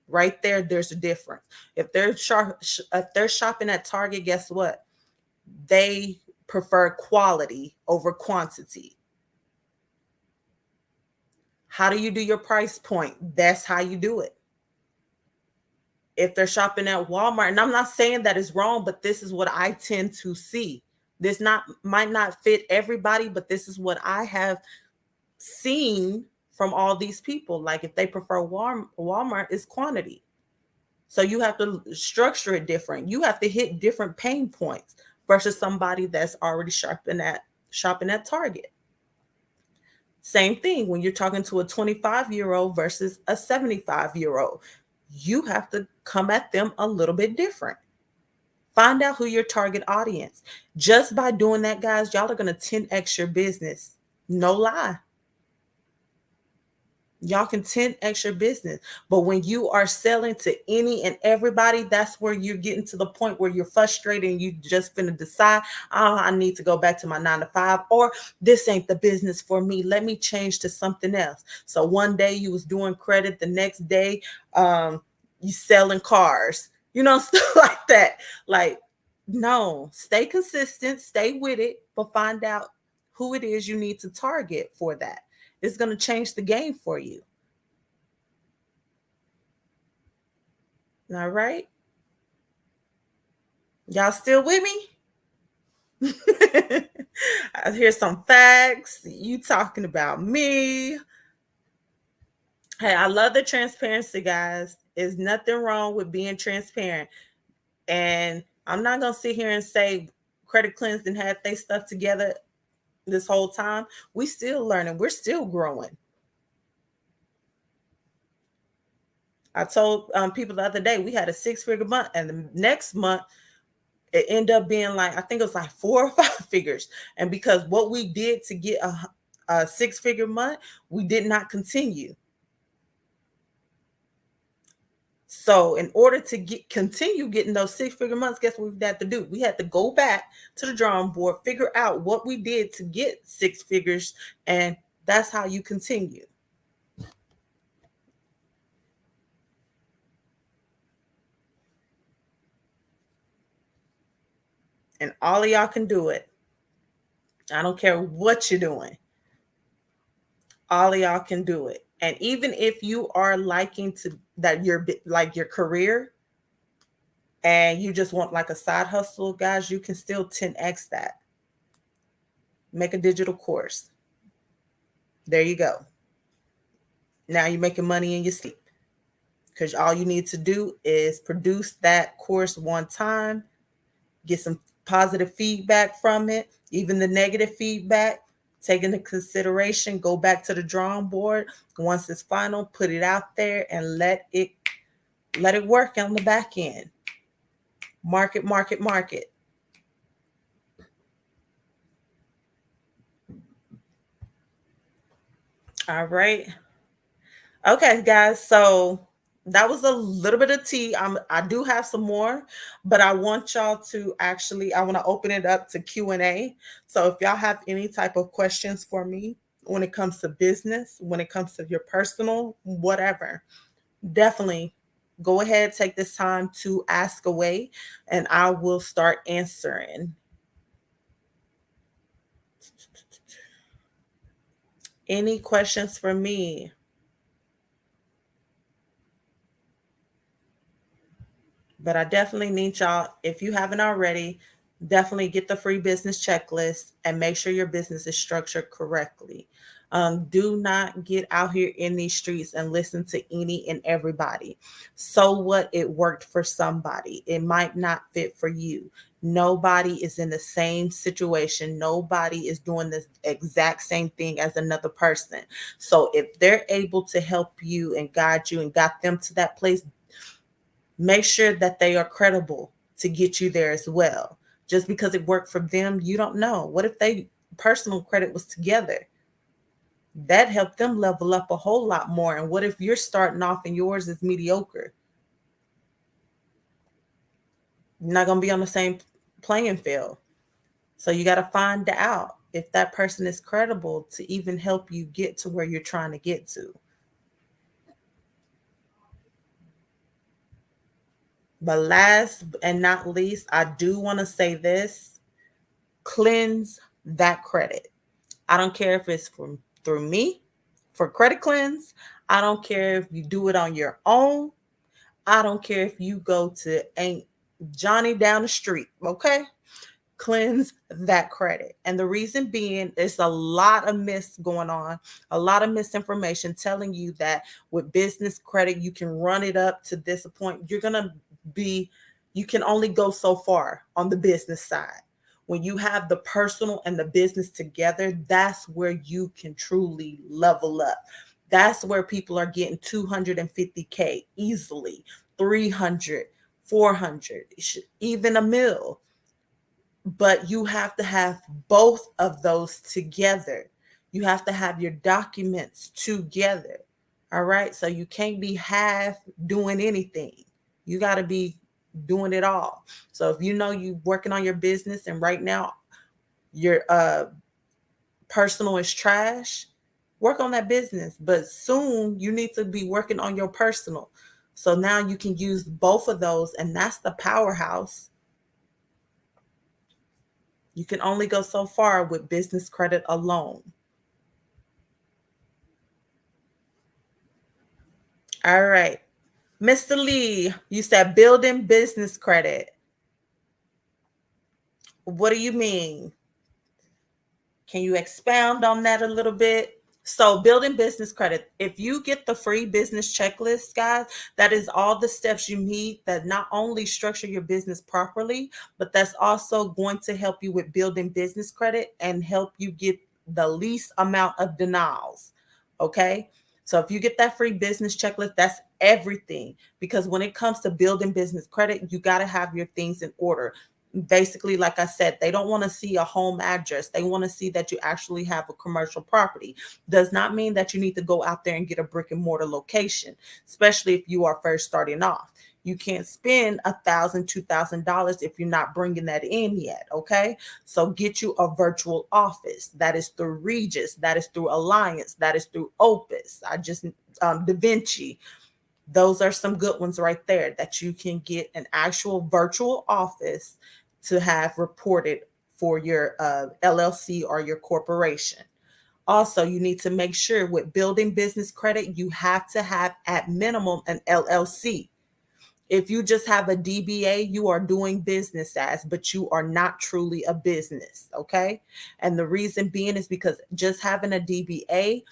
Right there, there's a difference. If they're shopping at Target, guess what? They prefer quality over quantity. How do you do your price point? That's how you do it. If they're shopping at Walmart, and I'm not saying that is wrong, but this is what I tend to see. This might not fit everybody, but this is what I have seen from all these people. Like if they prefer Walmart, is quantity. So you have to structure it different. You have to hit different pain points versus somebody that's already shopping at Target. Same thing when you're talking to a 25-year-old versus a 75-year-old. You have to come at them a little bit different. Find out who your target audience. Just by doing that, guys, y'all are going to 10x your business. No lie. Y'all can 10x your business. But when you are selling to any and everybody, that's where you're getting to the point where you're frustrated and you just finna decide, oh, I need to go back to my 9 to 5, or this ain't the business for me. Let me change to something else. So one day you was doing credit, the next day you selling cars, stuff like that. Like, no, stay consistent, stay with it, but find out who it is you need to target for that. It's going to change the game for you. All right. Y'all still with me? I hear some facts. You talking about me. Hey, I love the transparency, guys. There's nothing wrong with being transparent. And I'm not going to sit here and say Credit Cleanse didn't have their stuff together this whole time. We still learning. We're still growing. I told people the other day we had a 6-figure month, and the next month it ended up being like, I think it was like 4 or 5 figures. And because what we did to get a 6-figure month, we did not continue. So in order to continue getting those 6-figure months, guess what we had to do? We had to go back to the drawing board, figure out what we did to get 6 figures, and that's how you continue. And all of y'all can do it. I don't care what you're doing. All of y'all can do it. And even if you are liking to that you're like your career and you just want like a side hustle, guys, you can still 10x that. Make a digital course. There you go. Now you're making money in your sleep, because all you need to do is produce that course one time, get some positive feedback from it, even the negative feedback, take into consideration, go back to the drawing board. Once it's final, put it out there and let it work on the back end. Market. All right. Okay, guys. So that was a little bit of tea. I do have some more, but I want y'all to I want to open it up to Q&A. So if y'all have any type of questions for me when it comes to business, when it comes to your personal, whatever, definitely go ahead, take this time to ask away, and I will start answering. Any questions for me? But I definitely need y'all, if you haven't already, definitely get the free business checklist and make sure your business is structured correctly. Do not get out here in these streets and listen to any and everybody. So what? It worked for somebody. It might not fit for you. Nobody is in the same situation. Nobody is doing the exact same thing as another person. So if they're able to help you and guide you and got them to that place, make sure that they are credible to get you there as well. Just because it worked for them, you don't know. What if they personal credit was together? That helped them level up a whole lot more. And what if you're starting off and yours is mediocre? You're not going to be on the same playing field. So you got to find out if that person is credible to even help you get to where you're trying to get to. But last and not least, I do want to say this: cleanse that credit. I don't care if it's through me for Credit Cleanse. I don't care if you do it on your own. I don't care if you go to Aunt Johnny down the street. Okay. Cleanse that credit. And the reason being, there's a lot of myths going on, a lot of misinformation telling you that with business credit, you can run it up to this point. You can only go so far on the business side. When you have the personal and the business together, that's where you can truly level up. That's where people are getting 250K easily, 300, 400, even a mil. But you have to have both of those together. You have to have your documents together. All right. So you can't be half doing anything. You got to be doing it all. So if you know you working on your business and right now your personal is trash, work on that business. But soon you need to be working on your personal. So now you can use both of those, and that's the powerhouse. You can only go so far with business credit alone. All right. Mr. Lee, you said building business credit. What do you mean? Can you expound on that a little bit? So, building business credit, if you get the free business checklist, guys, that is all the steps you need that not only structure your business properly, but that's also going to help you with building business credit and help you get the least amount of denials. Okay. So, if you get that free business checklist, that's everything. Because when it comes to building business credit, you got to have your things in order. Basically, like I said, they don't want to see a home address. They want to see that you actually have a commercial property. Does not mean that you need to go out there and get a brick and mortar location, especially if you are first starting off. You can't spend $1,000, $2,000 if you're not bringing that in yet. Okay, so get you a virtual office. That is through Regis. That is through Alliance. That is through Opus. I just Da Vinci. Those are some good ones right there that you can get an actual virtual office to have reported for your LLC or your corporation. Also, you need to make sure with building business credit, you have to have at minimum an LLC. If you just have a DBA, you are doing business as, but you are not truly a business. Okay. And the reason being is because just having a DBA,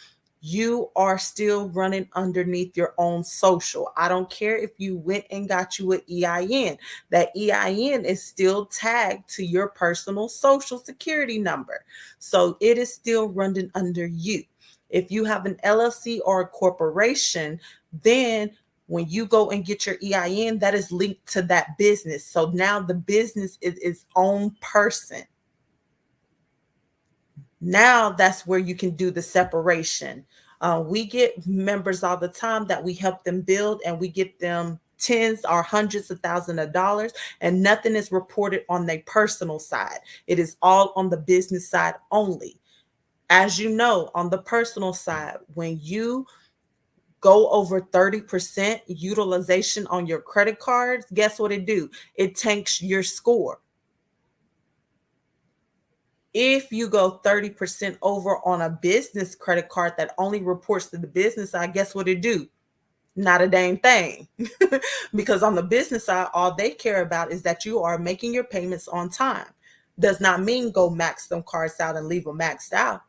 you are still running underneath your own social. I don't care if you went and got you an EIN. That EIN is still tagged to your personal social security number. So it is still running under you. If you have an LLC or a corporation, then when you go and get your EIN, that is linked to that business. So now the business is its own person. Now that's where you can do the separation. We get members all the time that we help them build, and we get them tens or hundreds of thousands of dollars, and nothing is reported on their personal side. It is all on the business side only. As you know, on the personal side, when you go over 30% utilization on your credit cards, guess what it do? It tanks your score. If you go 30% over on a business credit card that only reports to the business side, guess what it do? Not a dang thing. Because on the business side, all they care about is that you are making your payments on time. Does not mean go max them cards out and leave them maxed out.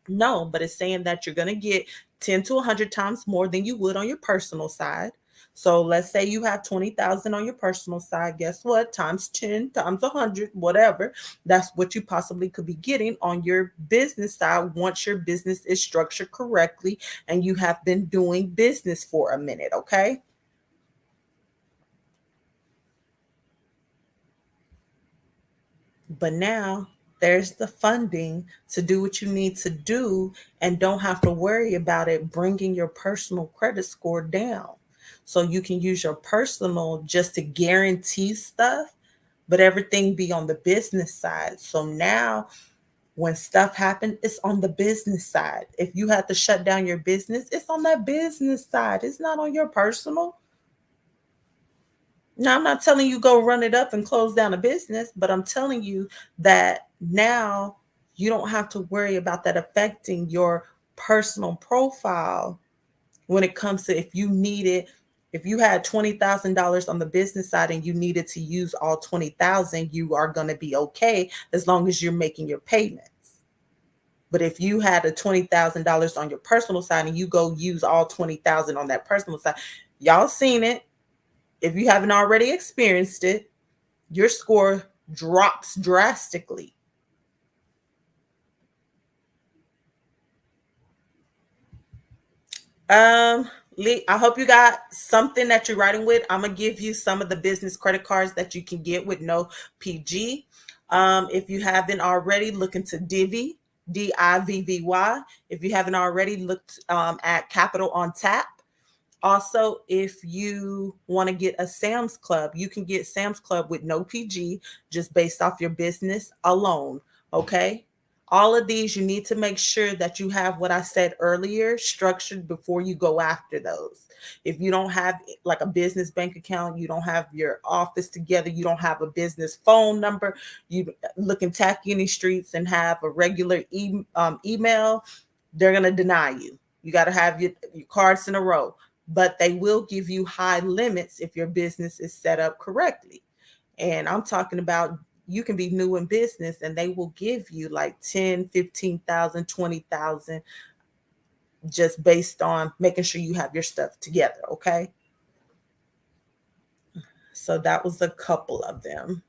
No, but it's saying that you're going to get 10 to 100 times more than you would on your personal side. So let's say you have 20,000 on your personal side. Guess what? Times 10 times 100, whatever. That's what you possibly could be getting on your business side once your business is structured correctly and you have been doing business for a minute. Okay. But now there's the funding to do what you need to do and don't have to worry about it bringing your personal credit score down. So you can use your personal just to guarantee stuff, but everything be on the business side. So now when stuff happens, it's on the business side. If you have to shut down your business, it's on that business side. It's not on your personal. Now, I'm not telling you go run it up and close down a business, but I'm telling you that now you don't have to worry about that affecting your personal profile when it comes to if you needed, if you had $20,000 on the business side and you needed to use all 20,000, you are going to be okay as long as you're making your payments. But if you had a $20,000 on your personal side and you go use all 20,000 on that personal side, y'all seen it. If you haven't already experienced it, your score drops drastically. Lee, I hope you got something that you're writing with. I'm gonna give you some of the business credit cards that you can get with no PG. If you haven't already, look into Divvy, Divvy. If you haven't already, looked at Capital on Tap. Also, if you want to get a Sam's Club, you can get Sam's Club with no PG just based off your business alone. Okay. All of these, you need to make sure that you have what I said earlier structured before you go after those. If you don't have like a business bank account, you don't have your office together, you don't have a business phone number, you looking tacky in the streets and have a regular email, they're going to deny you. You got to have your cards in a row, but they will give you high limits if your business is set up correctly. And I'm talking about you can be new in business and they will give you like 10, 15,000, 20,000, just based on making sure you have your stuff together. Okay. So that was a couple of them.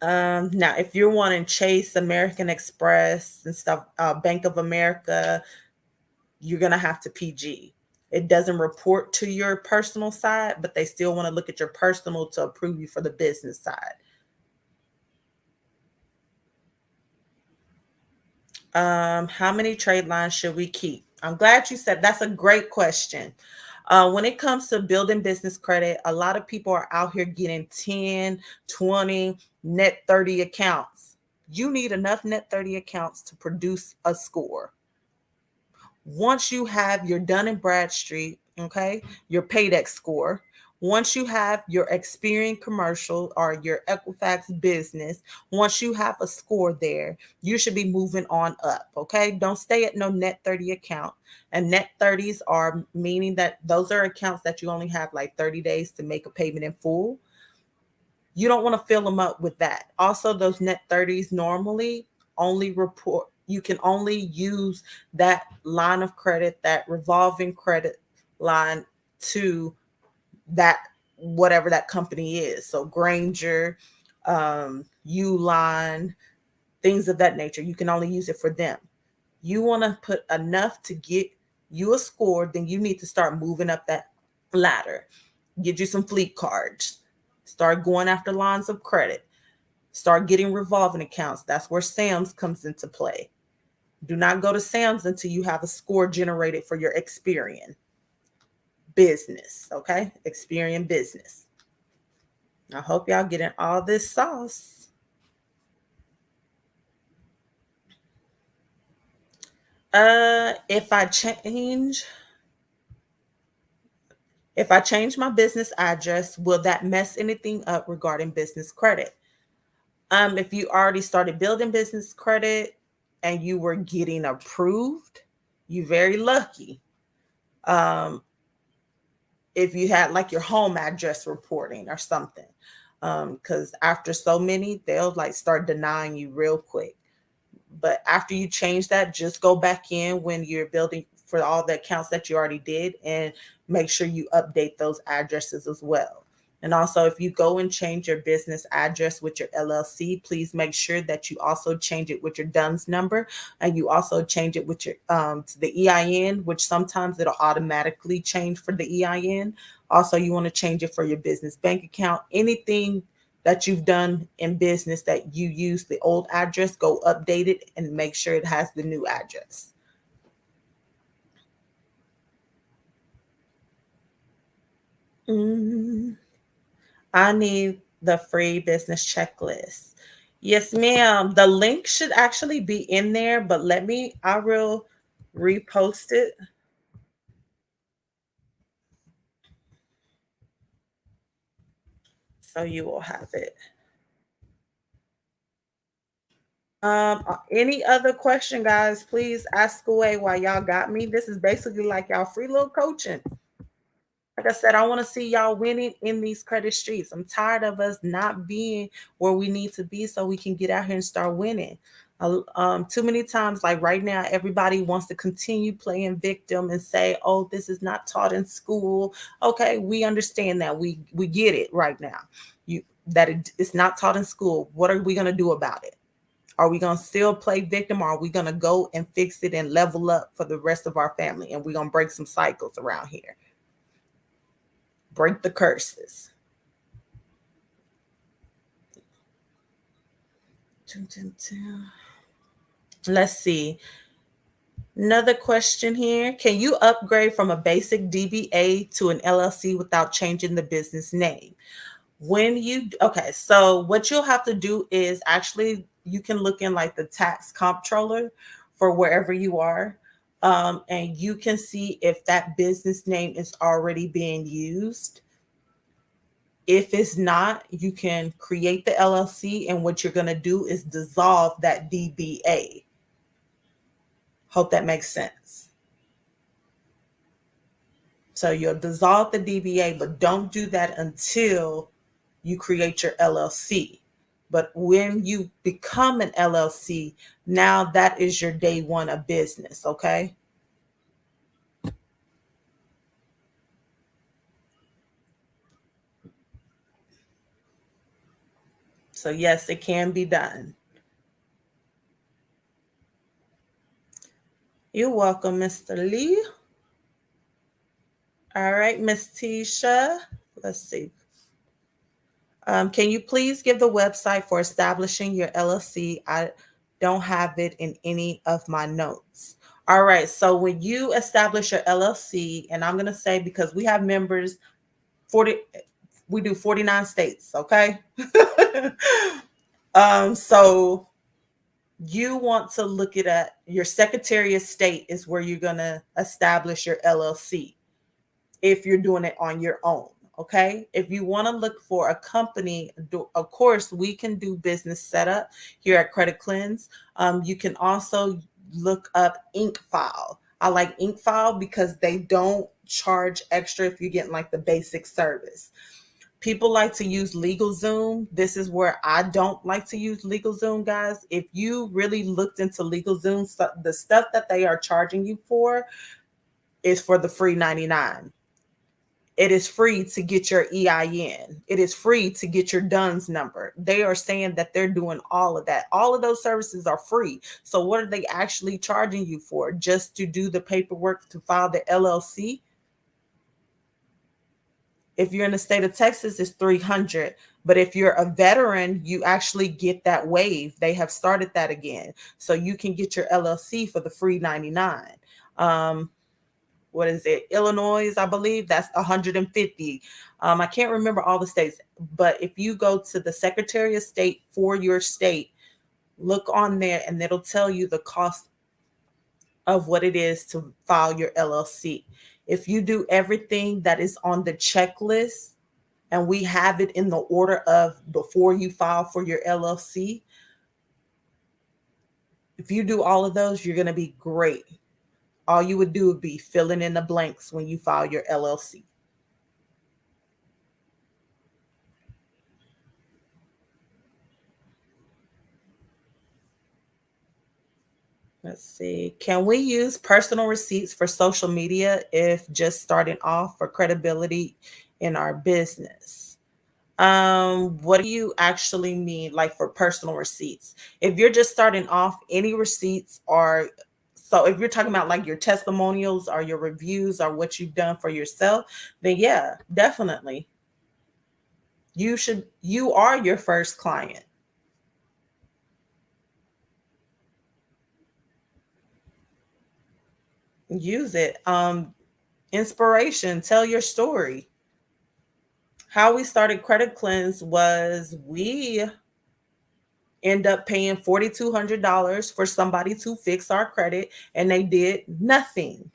Now, if you're wanting Chase, American Express, and stuff, Bank of America, you're going to have to PG. It doesn't report to your personal side, but they still want to look at your personal to approve you for the business side. How many trade lines should we keep? I'm glad you said that's a great question. When it comes to building business credit, a lot of people are out here getting 10, 20, net 30 accounts. You need enough net 30 accounts to produce a score. Once you have your Dun and Bradstreet, okay, your Paydex score, once you have your Experian commercial or your Equifax business, once you have a score there, you should be moving on up, okay? Don't stay at no net 30 account. And net 30s are meaning that those are accounts that you only have like 30 days to make a payment in full. You don't want to fill them up with that. Also, those net 30s normally only report, you can only use that line of credit, that revolving credit line to that whatever that company is. So Granger, Uline, things of that nature. You can only use it for them. You want to put enough to get you a score, then you need to start moving up that ladder. Get you some fleet cards. Start going after lines of credit. Start getting revolving accounts. That's where Sam's comes into play. Do not go to Sam's until you have a score generated for your Experian business. Okay? Experian business. I hope y'all getting all this sauce. If I change my business address, will that mess anything up regarding business credit? If you already started building business credit and you were getting approved, you very lucky. Um, if you had like your home address reporting or something, because after so many, they'll like start denying you real quick. But after you change that, just go back in when you're building for all the accounts that you already did and make sure you update those addresses as well. And also, if you go and change your business address with your LLC, please make sure that you also change it with your DUNS number, and you also change it with your to the EIN, which sometimes it'll automatically change for the EIN. Also, you want to change it for your business bank account. Anything that you've done in business that you use the old address, go update it and make sure it has the new address. Mm, I need the free business checklist. Yes, ma'am. The link should actually be in there, but I will repost it so you will have it. Any other question, guys? Please ask away while y'all got me. This is basically like y'all free little coaching. Like I said, I want to see y'all winning in these credit streets. I'm tired of us not being where we need to be so we can get out here and start winning. Too many times, like right now, everybody wants to continue playing victim and say, "Oh, this is not taught in school." Okay, we understand that. We get it right now. It's not taught in school. What are we gonna do about it? Are we going to still play victim, or are we going to go and fix it and level up for the rest of our family? And we're going to break some cycles around here. Break the curses. Let's see. Another question here. Can you upgrade from a basic DBA to an LLC without changing the business name? Okay, so what you'll have to do is actually you can look in like the tax comptroller for wherever you are. And you can see if that business name is already being used. If it's not, you can create the LLC, and what you're going to do is dissolve that DBA. Hope that makes sense. So you'll dissolve the DBA, but don't do that until you create your LLC. But when you become an LLC, now that is your day one of business, okay? So yes, it can be done. You're welcome, Mr. Lee. All right, Miss Tisha. Let's see. Can you please give the website for establishing your LLC? I don't have it in any of my notes. All right. So when you establish your LLC, and I'm going to say because we have members, 40, we do 49 states. Okay. So you want to look at your Secretary of State is where you're going to establish your LLC if you're doing it on your own. Okay. If you want to look for a company, of course, we can do business setup here at Credit Cleanse. You can also look up Ink File. I like Ink File because they don't charge extra if you're getting like the basic service. People like to use LegalZoom. This is where I don't like to use LegalZoom, guys. If you really looked into LegalZoom, the stuff that they are charging you for is for the free 99. It is free to get your EIN. It is free to get your DUNS number. They are saying that they're doing all of that. All of those services are free. So what are they actually charging you for? Just to do the paperwork to file the LLC? If you're in the state of Texas, it's $300. But if you're a veteran, you actually get that waive. They have started that again. So you can get your LLC for the free 99. What is it? Illinois, I believe that's 150. I can't remember all the states, but if you go to the Secretary of State for your state, look on there and it'll tell you the cost of what it is to file your LLC. If you do everything that is on the checklist and we have it in the order of before you file for your LLC, if you do all of those, you're going to be great. All you would do would be filling in the blanks when you file your LLC. Let's see. Can we use personal receipts for social media if just starting off for credibility in our business? What do you actually mean, like for personal receipts? If you're just starting off, any receipts are so if you're talking about like your testimonials or your reviews or what you've done for yourself, then yeah, definitely. You are your first client. Use it. Inspiration, tell your story. How we started Credit Cleanse was we end up paying $4,200 for somebody to fix our credit, and they did nothing.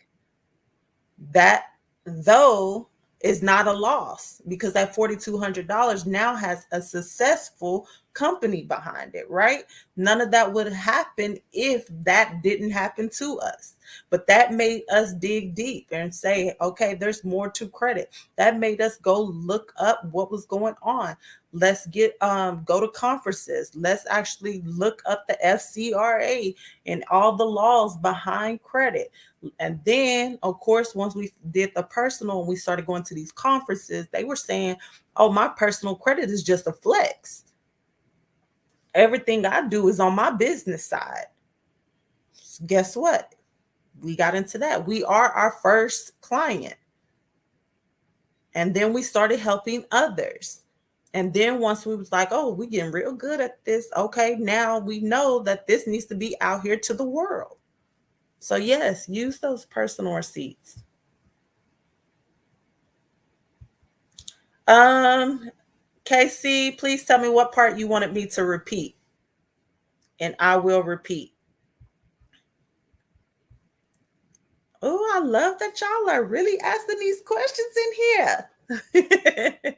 That, though, is not a loss because that $4,200 now has a successful company behind it, right? None of that would happen if that didn't happen to us. But that made us dig deep and say, okay, there's more to credit. That made us go look up what was going on. Let's get go to conferences. Let's actually look up the FCRA and all the laws behind credit. And then, of course, once we did the personal and we started going to these conferences, they were saying, oh, my personal credit is just a flex. Everything I do is on my business side. Guess what? We got into that. We are our first client. And then we started helping others. And then once we was like, oh, we getting real good at this. Okay, now we know that this needs to be out here to the world. So yes, use those personal receipts. Um, Casey, please tell me what part you wanted me to repeat, and I will repeat. Oh, I love that y'all are really asking these questions in here.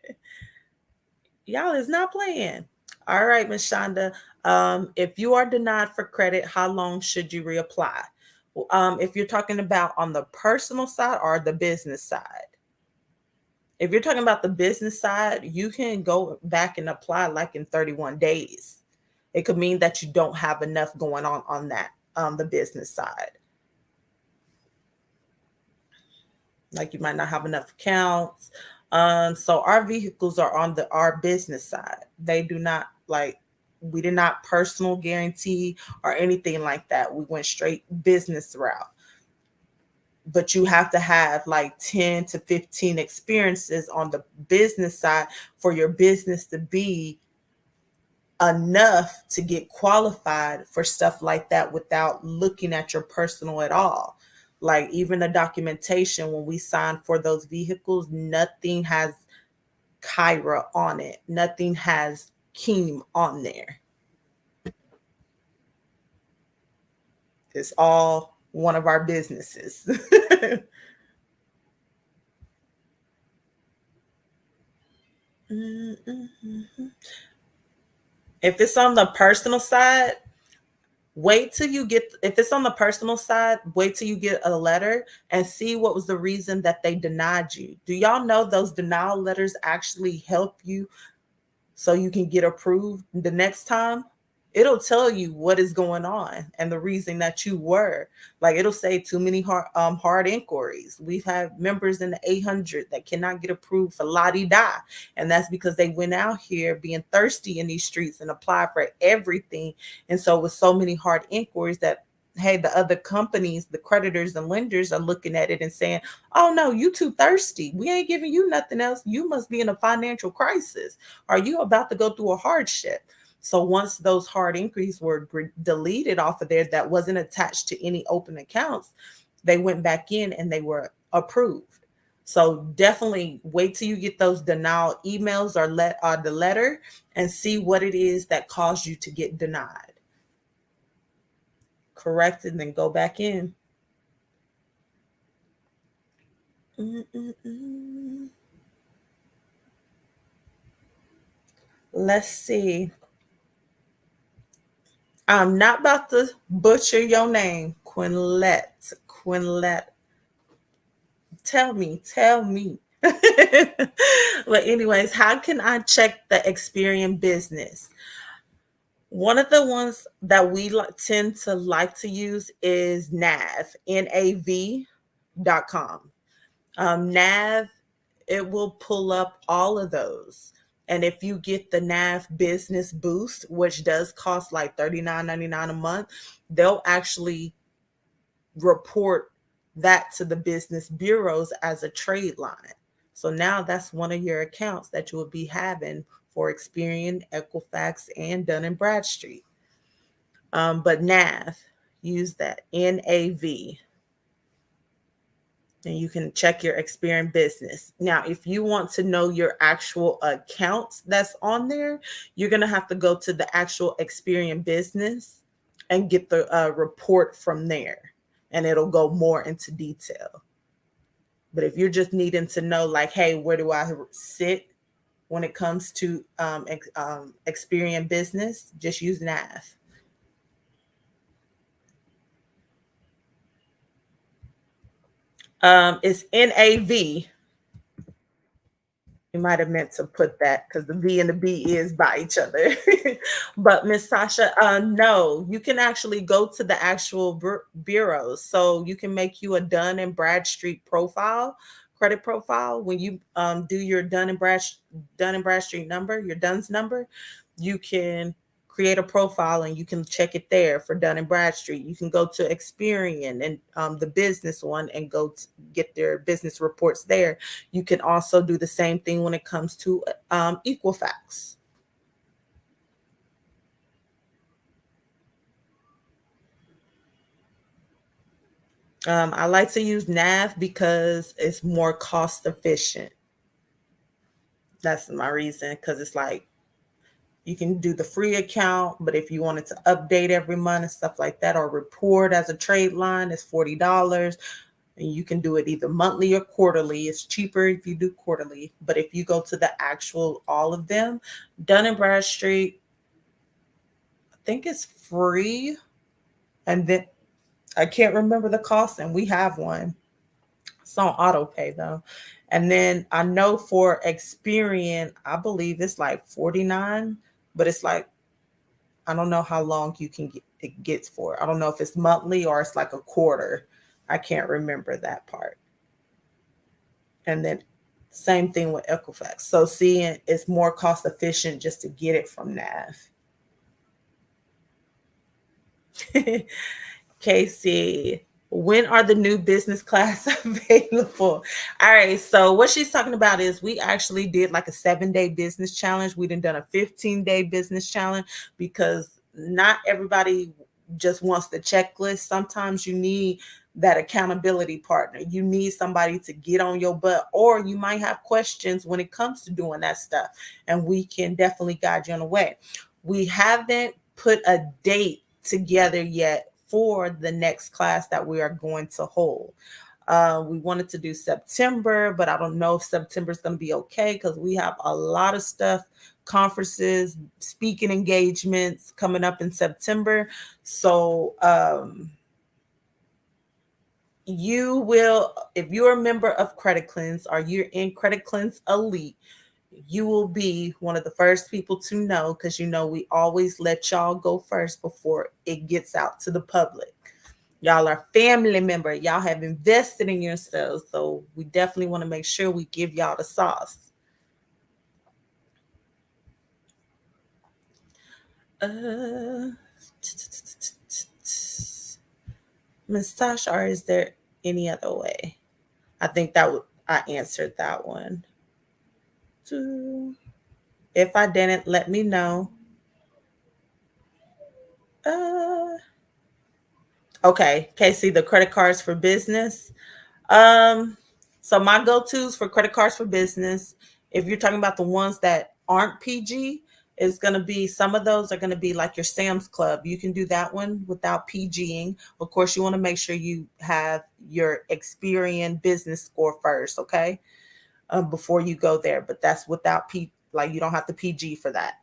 Y'all is not playing. All right, Miss Shonda. If you are denied for credit, how long should you reapply? If you're talking about on the personal side or the business side. If you're talking about the business side, you can go back and apply like in 31 days. It could mean that you don't have enough going on that the business side. Like you might not have enough accounts. So our vehicles are on our business side. They do not like we did not personal guarantee or anything like that. We went straight business route. But you have to have like 10 to 15 experiences on the business side for your business to be enough to get qualified for stuff like that without looking at your personal at all. Like even the documentation when we signed for those vehicles, nothing has Kyra on it. Nothing has Keem on there. It's all one of our businesses. If it's on the personal side, wait till you get, if it's on the personal side, wait till you get a letter and see what was the reason that they denied you. Do y'all know those denial letters actually help you so you can get approved the next time? It'll tell you what is going on and the reason that you were like, it'll say too many hard inquiries. We've had members in the 800 that cannot get approved for la di da, and that's because they went out here being thirsty in these streets and applied for everything. And so with so many hard inquiries that, hey, the other companies, the creditors and lenders are looking at it and saying, oh no, you too thirsty, we ain't giving you nothing else, you must be in a financial crisis, are you about to go through a hardship? So once those hard inquiries were deleted off of there that wasn't attached to any open accounts, they went back in and they were approved. So definitely wait till you get those denial emails or the letter and see what it is that caused you to get denied. Correct, and then go back in. Mm-mm-mm. Let's see. I'm not about to butcher your name, Quinlette. Quinlette. Tell me, tell me. But anyways, how can I check the Experian business? One of the ones that we tend to like to use is nav.com. Nav, it will pull up all of those. And if you get the NAV Business Boost, which does cost like $39.99 a month, they'll actually report that to the business bureaus as a trade line. So now that's one of your accounts that you will be having for Experian, Equifax, and Dun and Bradstreet. But NAV, use that NAV, and you can check your Experian business. Now, if you want to know your actual accounts that's on there, you're going to have to go to the actual Experian business and get the report from there, and it'll go more into detail. But if you're just needing to know, like, hey, where do I sit when it comes to Experian business, just use NAV. It's NAV. You might have meant to put that because the V and the B is by each other. But Miss Sasha, no, you can actually go to the actual bureaus. So you can make you a Dun and Bradstreet profile, credit profile. When you do your Dun and Bradstreet number, your Dun's number, you can create a profile and you can check it there for Dun and Bradstreet. You can go to Experian and the business one and get their business reports there. You can also do the same thing when it comes to Equifax. I like to use NAV because it's more cost efficient. That's my reason, because it's like you can do the free account, but if you wanted to update every month and stuff like that, or report as a trade line, it's $40. And you can do it either monthly or quarterly. It's cheaper if you do quarterly. But if you go to the actual, all of them, Dun and Bradstreet, I think it's free. And then I can't remember the cost, and we have one. It's on auto pay though. And then I know for Experian, I believe it's like 49, but it's like I don't know how long you can get it gets for. I don't know if it's monthly or it's like a quarter. I can't remember that part. And then same thing with Equifax. So seeing it's more cost efficient just to get it from NAV. Casey, when are the new business class available? All right. So what she's talking about is we actually did like a 7-day business challenge. We done a 15-day business challenge because not everybody just wants the checklist. Sometimes you need that accountability partner. You need somebody to get on your butt, or you might have questions when it comes to doing that stuff. And we can definitely guide you on the way. We haven't put a date together yet for the next class that we are going to hold. We wanted to do September, but I don't know if September is going to be okay because we have a lot of stuff, conferences, speaking engagements coming up in September. So you will, if you're a member of Credit Cleanse or you're in Credit Cleanse Elite, you will be one of the first people to know, because you know we always let y'all go first before it gets out to the public. Y'all are family member. Y'all have invested in yourselves, so we definitely want to make sure we give y'all the sauce. Miss Tasha, or is there any other way? I think I answered that one. If I didn't, let me know. Okay, Casey, the credit cards for business. Um, so my go-tos for credit cards for business, if you're talking about the ones that aren't PG, is going to be, some of those are going to be like your Sam's Club. You can do that one without PGing. Of course, you want to make sure you have your Experian business score first, okay? Before you go there, but that's without like you don't have to PG for that.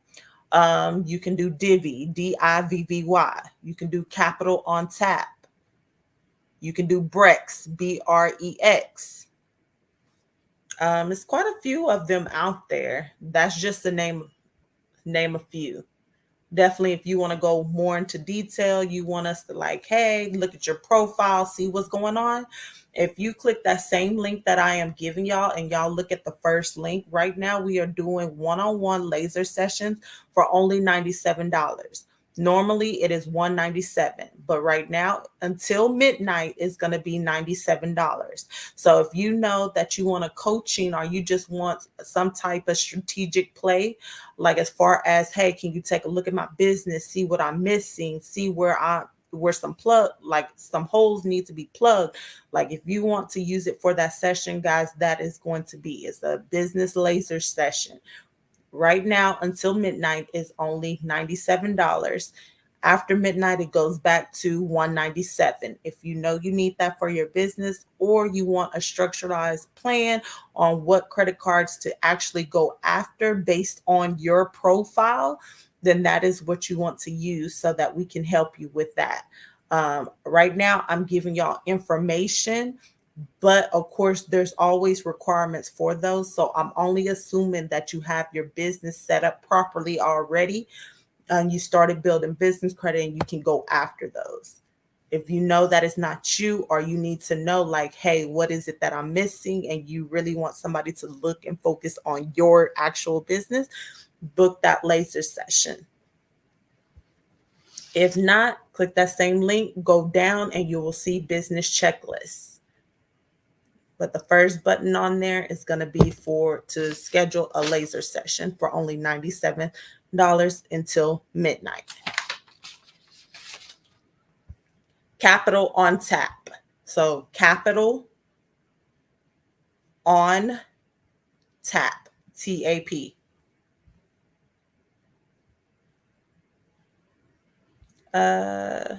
You can do Divvy, DIVVY. You can do Capital on Tap. You can do Brex, BREX. It's quite a few of them out there. That's just the name a few. Definitely, if you want to go more into detail, you want us to like, hey, look at your profile, see what's going on. If you click that same link that I am giving y'all and y'all look at the first link, right now we are doing one-on-one laser sessions for only $97. Normally it is $197, but right now until midnight is going to be $97. So if you know that you want a coaching or you just want some type of strategic play, like as far as, hey, can you take a look at my business, see what I'm missing, see where some some holes need to be plugged. Like if you want to use it for that session, guys, that is going to be, it's a business laser session. Right now until midnight is only $97. After midnight, it goes back to $197. If you know you need that for your business, or you want a structurized plan on what credit cards to actually go after based on your profile, then that is what you want to use so that we can help you with that. Right now, I'm giving y'all information, but of course, there's always requirements for those. So I'm only assuming that you have your business set up properly already and you started building business credit and you can go after those. If you know that it's not you, or you need to know like, hey, what is it that I'm missing? And you really want somebody to look and focus on your actual business, book that laser session. If not, click that same link, go down, and you will see business checklists. But the first button on there is going to be for to schedule a laser session for only $97 until midnight. Capital on tap. So capital on tap. TAP. Uh,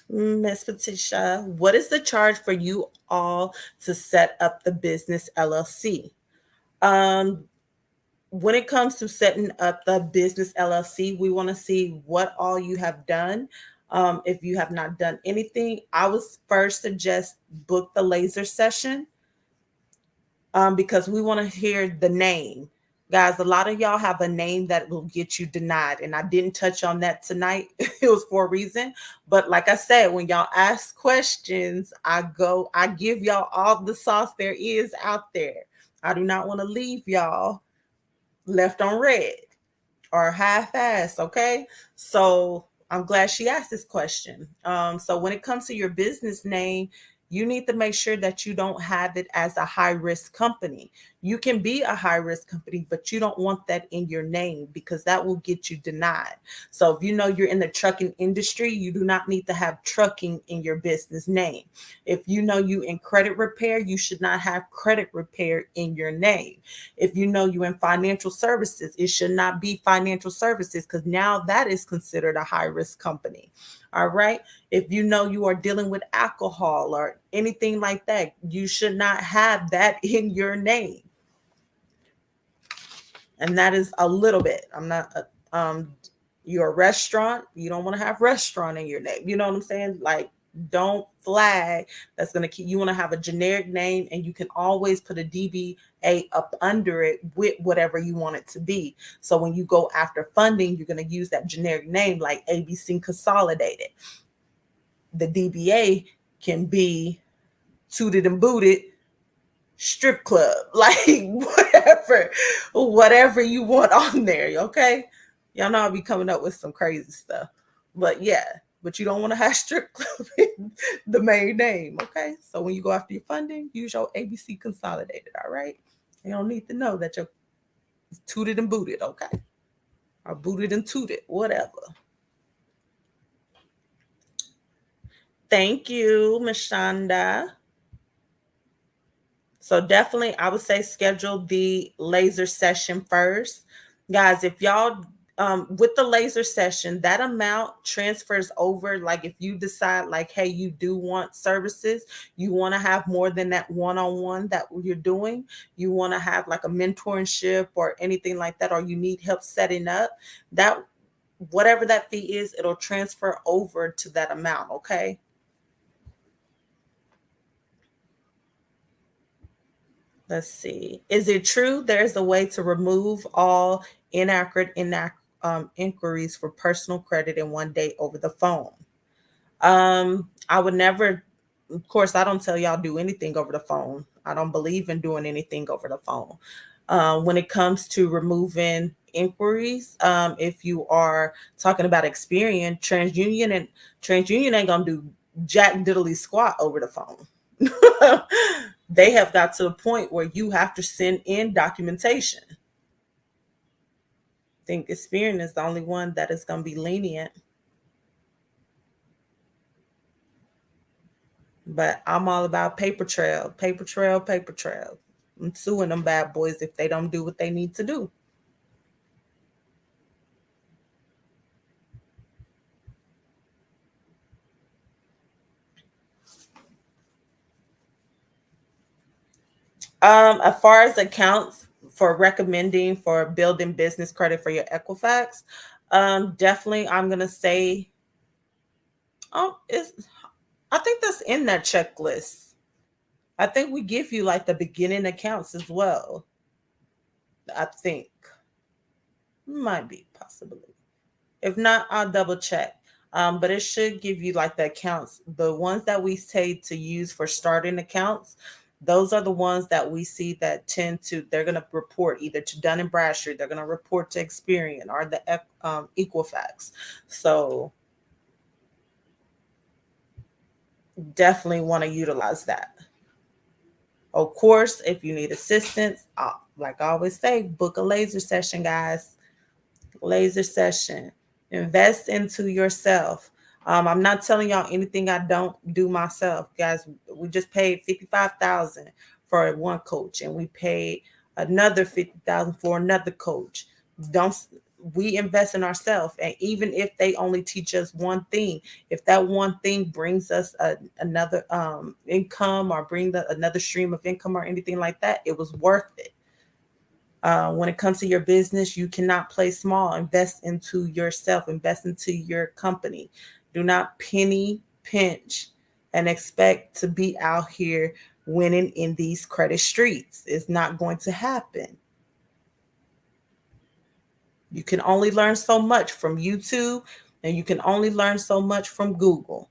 Miss Patricia, what is the charge for you all to set up the business LLC? Um, when it comes to setting up the business LLC, we want to see what all you have done. If you have not done anything, I would first suggest book the laser session, because we want to hear the name. Guys, a lot of y'all have a name that will get you denied, and I didn't touch on that tonight. It was for a reason. But like I said, when y'all ask questions, I give y'all all the sauce there is out there. I do not want to leave y'all left on red or half-assed. Okay, so I'm glad she asked this question. So when it comes to your business name, you need to make sure that you don't have it as a high risk company. You can be a high risk company, but you don't want that in your name because that will get you denied. So if you know you're in the trucking industry, you do not need to have trucking in your business name. If you know you in credit repair, you should not have credit repair in your name. If you know you in financial services, it should not be financial services because now that is considered a high risk company. All right. If you know you are dealing with alcohol or anything like that, you should not have that in your name. And that is a little bit. I'm not you're a restaurant, you don't want to have restaurant in your name. You know what I'm saying? Like, don't flag. That's going to keep, you want to have a generic name, and you can always put a DBA up under it with whatever you want it to be. So when you go after funding, you're going to use that generic name like ABC Consolidated. The DBA can be Tooted and Booted Strip Club, like whatever you want on there. Okay, y'all know I'll be coming up with some crazy stuff, but yeah, but you don't want to have strip club in the main name. Okay, so when you go after your funding, use your ABC Consolidated. All right, you don't need to know that you're tooted and booted. Okay, or booted and tooted, whatever. Thank you, Miss Shonda. So definitely, I would say schedule the laser session first, guys. If y'all with the laser session, that amount transfers over. Like if you decide, like, hey, you do want services, you want to have more than that one-on-one that you're doing. You want to have like a mentorship or anything like that, or you need help setting up that. Whatever that fee is, it'll transfer over to that amount. Okay. Let's see. Is it true there's a way to remove all inaccurate inquiries for personal credit in one day over the phone? I would never, of course, I don't tell y'all do anything over the phone. I don't believe in doing anything over the phone. When it comes to removing inquiries, if you are talking about Experian, TransUnion ain't gonna do jack diddly squat over the phone. They have got to the point where you have to send in documentation. I think Experian is the only one that is going to be lenient. But I'm all about paper trail, paper trail, paper trail. I'm suing them bad boys if they don't do what they need to do. As far as accounts for recommending for building business credit for your Equifax, definitely I'm gonna say, it's I think that's in that checklist. I think we give you like the beginning accounts as well. I think might be possibly. If not, I'll double check. But it should give you like the accounts, the ones that we say to use for starting accounts. Those are the ones that we see that tend to, they're going to report either to Dun and Bradstreet, they're going to report to Experian or the Equifax. So definitely want to utilize that. Of course, if you need assistance, like I always say, book a laser session, guys. Laser session. Invest into yourself. I'm not telling y'all anything I don't do myself, guys. We just paid 55,000 for one coach, and we paid another 50,000 for another coach. Don't We invest in ourselves, and even if they only teach us one thing, if that one thing brings us another income, or another stream of income or anything like that, it was worth it. When it comes to your business, you cannot play small. Invest into yourself, invest into your company. Do not penny pinch and expect to be out here winning in these credit streets. It's not going to happen. You can only learn so much from YouTube, and you can only learn so much from Google,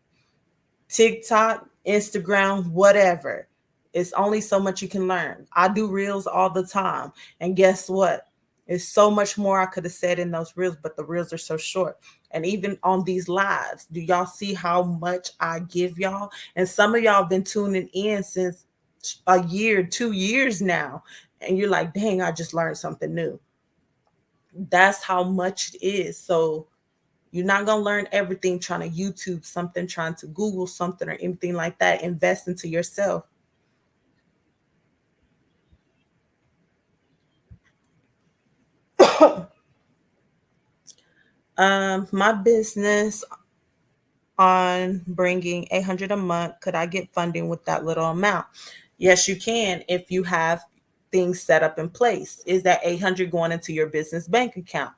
TikTok, Instagram, whatever. It's only so much you can learn. I do reels all the time. And guess what? There's so much more I could have said in those reels, but the reels are so short. And even on these lives, do y'all see how much I give y'all? And some of y'all have been tuning in since a year, 2 years now. And you're like, dang, I just learned something new. That's how much it is. So you're not going to learn everything trying to YouTube something, trying to Google something, or anything like that. Invest into yourself. My business on bringing 800 a month. Could I get funding with that little amount? Yes, you can, if you have things set up in place. Is that 800 going into your business bank account?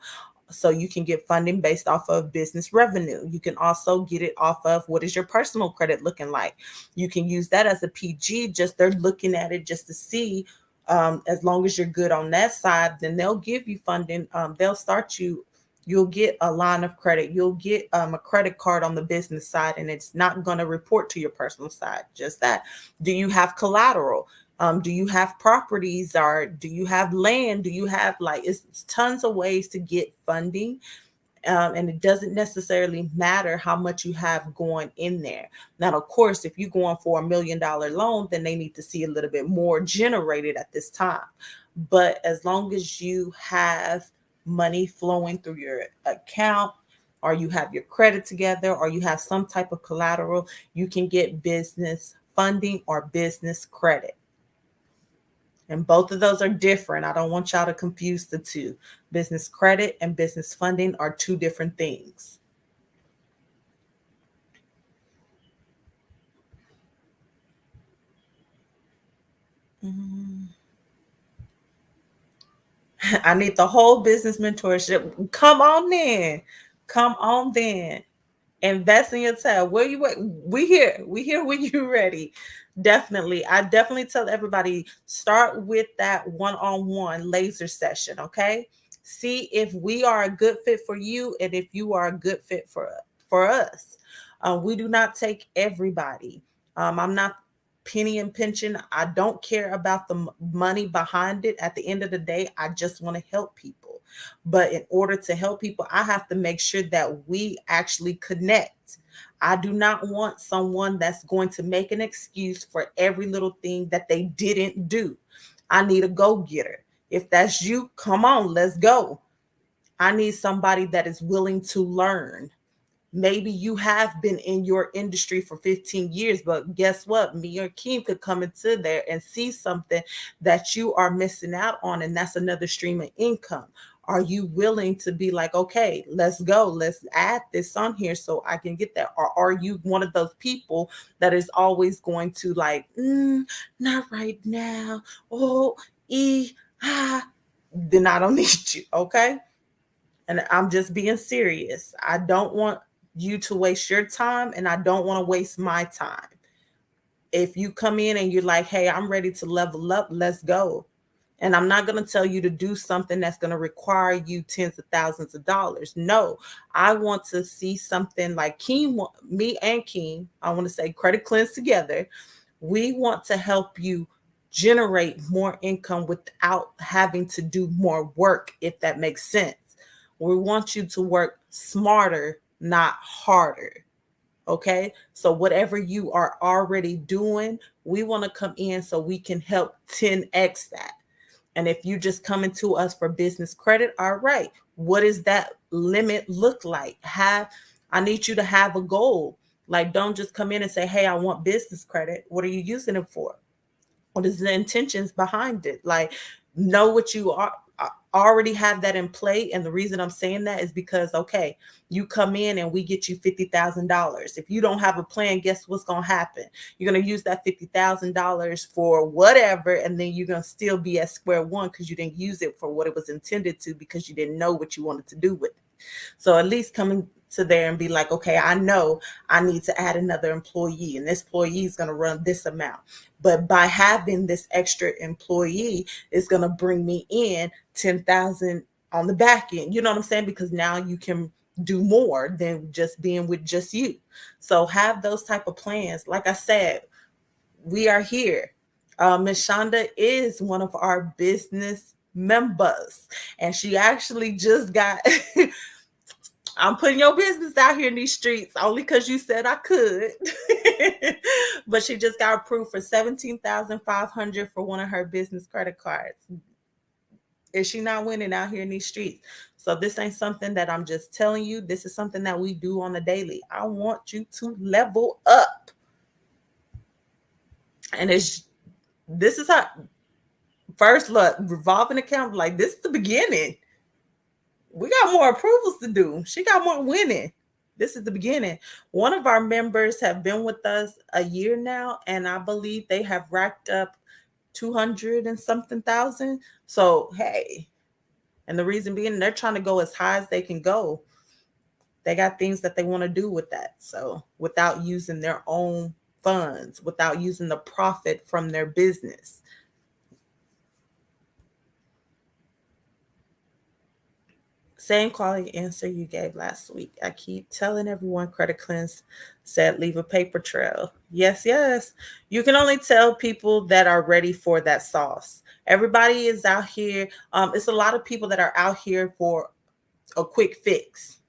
So you can get funding based off of business revenue. You can also get it off of what is your personal credit looking like. You can use that as a PG. Just they're looking at it just to see, as long as you're good on that side, then they'll give you funding. They'll start you. You'll get a line of credit. You'll get a credit card on the business side, and it's not going to report to your personal side. Just that. Do you have collateral? Do you have properties, or do you have land? Do you have, like, it's tons of ways to get funding. And it doesn't necessarily matter how much you have going in there. Now, of course, if you're going for $1 million loan, then they need to see a little bit more generated at this time. But as long as you have money flowing through your account, or you have your credit together, or you have some type of collateral, you can get business funding or business credit. And both of those are different. I don't want y'all to confuse the two. Business credit and business funding are two different things. Mm. I need the whole business mentorship. Come on then. Come on then. Invest in yourself. Where you at? We here. We here when you ready. Definitely. I definitely tell everybody, start with that one-on-one laser session. Okay. See if we are a good fit for you, and if you are a good fit for us. We do not take everybody. I'm not penny and pinching. I don't care about the money behind it. At the end of the day, I just want to help people. But in order to help people, I have to make sure that we actually connect. I do not want someone that's going to make an excuse for every little thing that they didn't do. I need a go getter. If that's you, come on, let's go. I need somebody that is willing to learn. Maybe you have been in your industry for 15 years, but guess what? Me or Keem could come into there and see something that you are missing out on, and that's another stream of income. Are you willing to be like, okay, let's go, let's add this on here so I can get that? Or are you one of those people that is always going to like, not right now, oh, then I don't need you, okay? And I'm just being serious. I don't want you to waste your time, and I don't want to waste my time. If you come in and you're like, hey, I'm ready to level up, let's go. And I'm not going to tell you to do something that's going to require you tens of thousands of dollars. No, I want to see something like me and Keem, I want to say credit cleanse together. We want to help you generate more income without having to do more work, if that makes sense. We want you to work smarter, not harder. Okay. So, whatever you are already doing, we want to come in so we can help 10x that. And if you just coming to us for business credit, all right, what does that limit look like? I need you to have a goal. Like, don't just come in and say, hey, I want business credit. What are you using it for? What is the intentions behind it? Like, know what you are already have that in play. And the reason I'm saying that is because, okay, you come in and we get you $50,000. If you don't have a plan, guess what's going to happen? You're going to use that $50,000 for whatever, and then you're going to still be at square one because you didn't use it for what it was intended to, because you didn't know what you wanted to do with it. So at least coming to there and be like, okay, I know I need to add another employee, and this employee is going to run this amount. But by having this extra employee, it's going to bring me in 10,000 on the back end. You know what I'm saying? Because now you can do more than just being with just you. So have those type of plans. Like I said, we are here. Miss Shonda is one of our business members, and she actually just got I'm putting your business out here in these streets only because you said I could. But she just got approved for 17,500 for one of her business credit cards. Is she not winning out here in these streets? So this ain't something that I'm just telling you. This is something that we do on a daily. I want you to level up. And this is how first look, revolving account, like this is the beginning. We got more approvals to do. She got more winning. This is the beginning. One of our members have been with us a year now, and I believe they have racked up 200 and something thousand. So, hey, and the reason being they're trying to go as high as they can go. They got things that they want to do with that. So, without using their own funds, without using the profit from their business. Same quality answer you gave last week. I keep telling everyone Credit Cleanse said leave a paper trail. Yes, yes. You can only tell people that are ready for that sauce. Everybody is out here. It's a lot of people that are out here for a quick fix.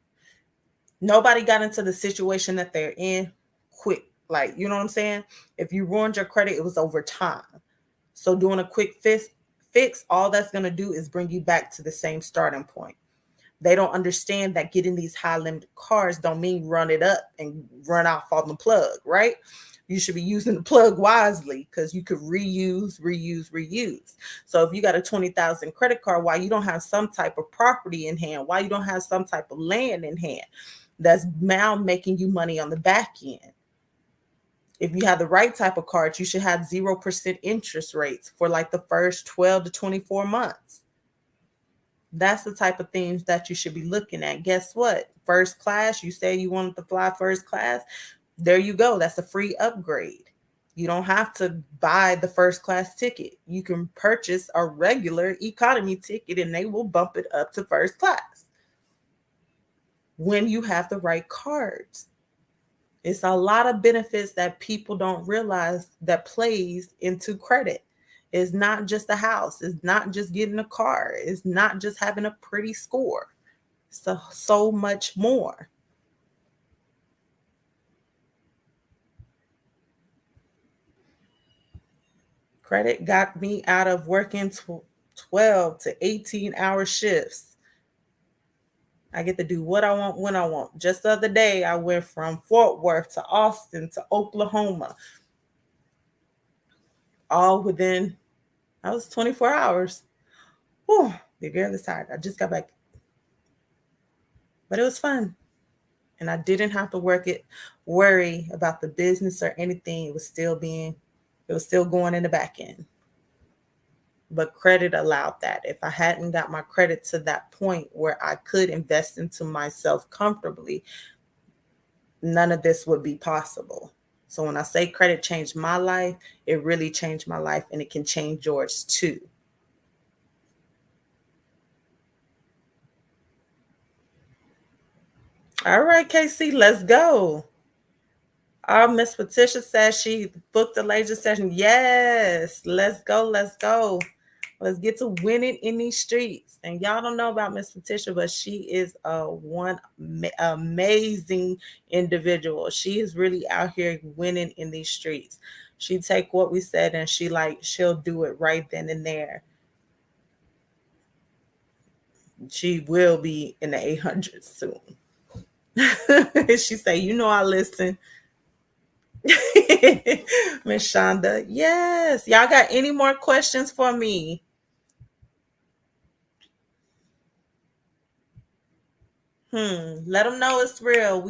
Nobody got into the situation that they're in quick. Like, you know what I'm saying? If you ruined your credit, it was over time. So doing a quick fix, all that's going to do is bring you back to the same starting point. They don't understand that getting these high limit cars don't mean run it up and run off on the plug, right? You should be using the plug wisely because you could reuse. So if you got a 20,000 credit card, why you don't have some type of property in hand, why you don't have some type of land in hand, that's now making you money on the back end. If you have the right type of cards, you should have 0% interest rates for like the first 12 to 24 months. That's the type of things that you should be looking at. Guess what? First class, you say you wanted to fly first class. There you go. That's a free upgrade. You don't have to buy the first class ticket. You can purchase a regular economy ticket and they will bump it up to first class when you have the right cards. It's a lot of benefits that people don't realize that plays into credit. It's not just a house. It's not just getting a car. It's not just having a pretty score. So much more. Credit got me out of working 12 to 18-hour shifts. I get to do what I want when I want. Just the other day, I went from Fort Worth to Austin to Oklahoma, all within, I was 24 hours. Whew, the girl is tired. I just got back. But it was fun. And I didn't have to worry about the business or anything. It was still going in the back end. But credit allowed that. If I hadn't got my credit to that point where I could invest into myself comfortably, none of this would be possible. So when I say credit changed my life, it really changed my life, and it can change yours too. All right, Casey, let's go. Our Miss Patricia says she booked a laser session. Yes, let's go, let's go. Let's get to winning in these streets. And y'all don't know about Miss Patricia, but she is a amazing individual. She is really out here winning in these streets. She take what we said and she'll do it right then and there. She will be in the 800s soon. She say, you know, I listen. Miss Shonda, yes. Y'all got any more questions for me? Let them know it's real.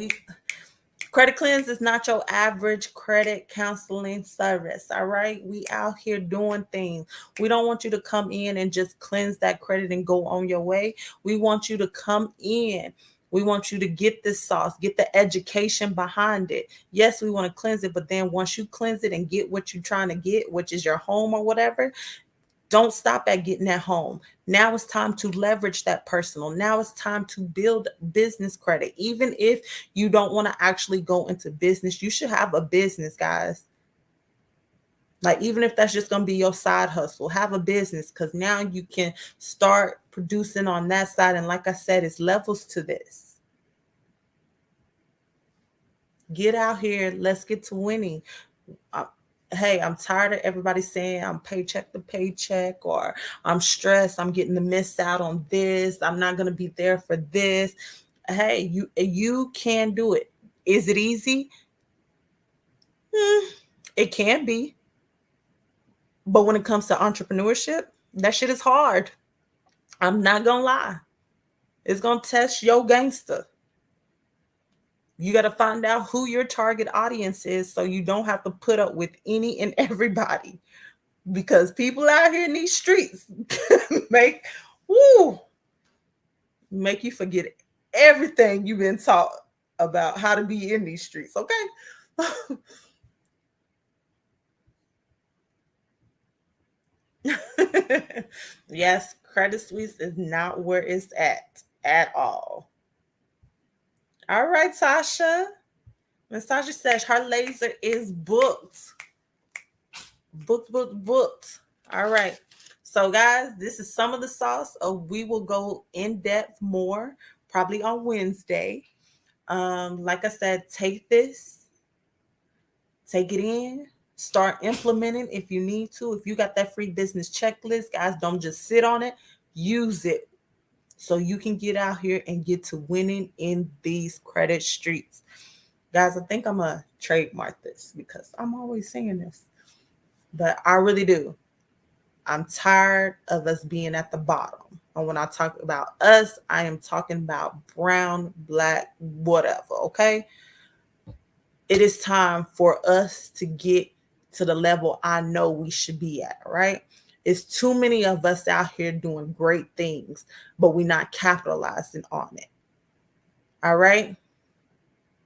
Credit Cleanse is not your average credit counseling service. All right. We out here doing things. We don't want you to come in and just cleanse that credit and go on your way. We want you to come in. We want you to get this sauce, get the education behind it. Yes, we want to cleanse it, but then once you cleanse it and get what you're trying to get, which is your home or whatever, don't stop at getting that home. Now it's time to leverage that personal. Now it's time to build business credit. Even if you don't want to actually go into business, you should have a business, guys. Like, even if that's just going to be your side hustle, have a business, because now you can start producing on that side. And like I said, it's levels to this. Get out here. Let's get to winning. Hey, I'm tired of everybody saying I'm paycheck to paycheck, or I'm stressed, I'm getting to miss out on this, I'm not going to be there for this. Hey, you can do it. Is it easy? It can be. But when it comes to entrepreneurship, that shit is hard. I'm not going to lie. It's going to test your gangster. You got to find out who your target audience is so you don't have to put up with any and everybody. Because people out here in these streets make woo make you forget everything you've been taught about how to be in these streets. Okay. Yes, Credit Suisse is not where it's at all. All right, Tasha. Miss Tasha says her laser is booked. Booked. All right. So, guys, this is some of the sauce. We will go in depth more probably on Wednesday. Like I said, take this, take it in, start implementing if you need to. If you got that free business checklist, guys, don't just sit on it. Use it so you can get out here and get to winning in these credit streets. Guys, I think I'm going to trademark this because I'm always saying this, but I really do. I'm tired of us being at the bottom. And when I talk about us, I am talking about brown, black, whatever, okay? It is time for us to get to the level I know we should be at, right? It's too many of us out here doing great things, but we're not capitalizing on it. All right?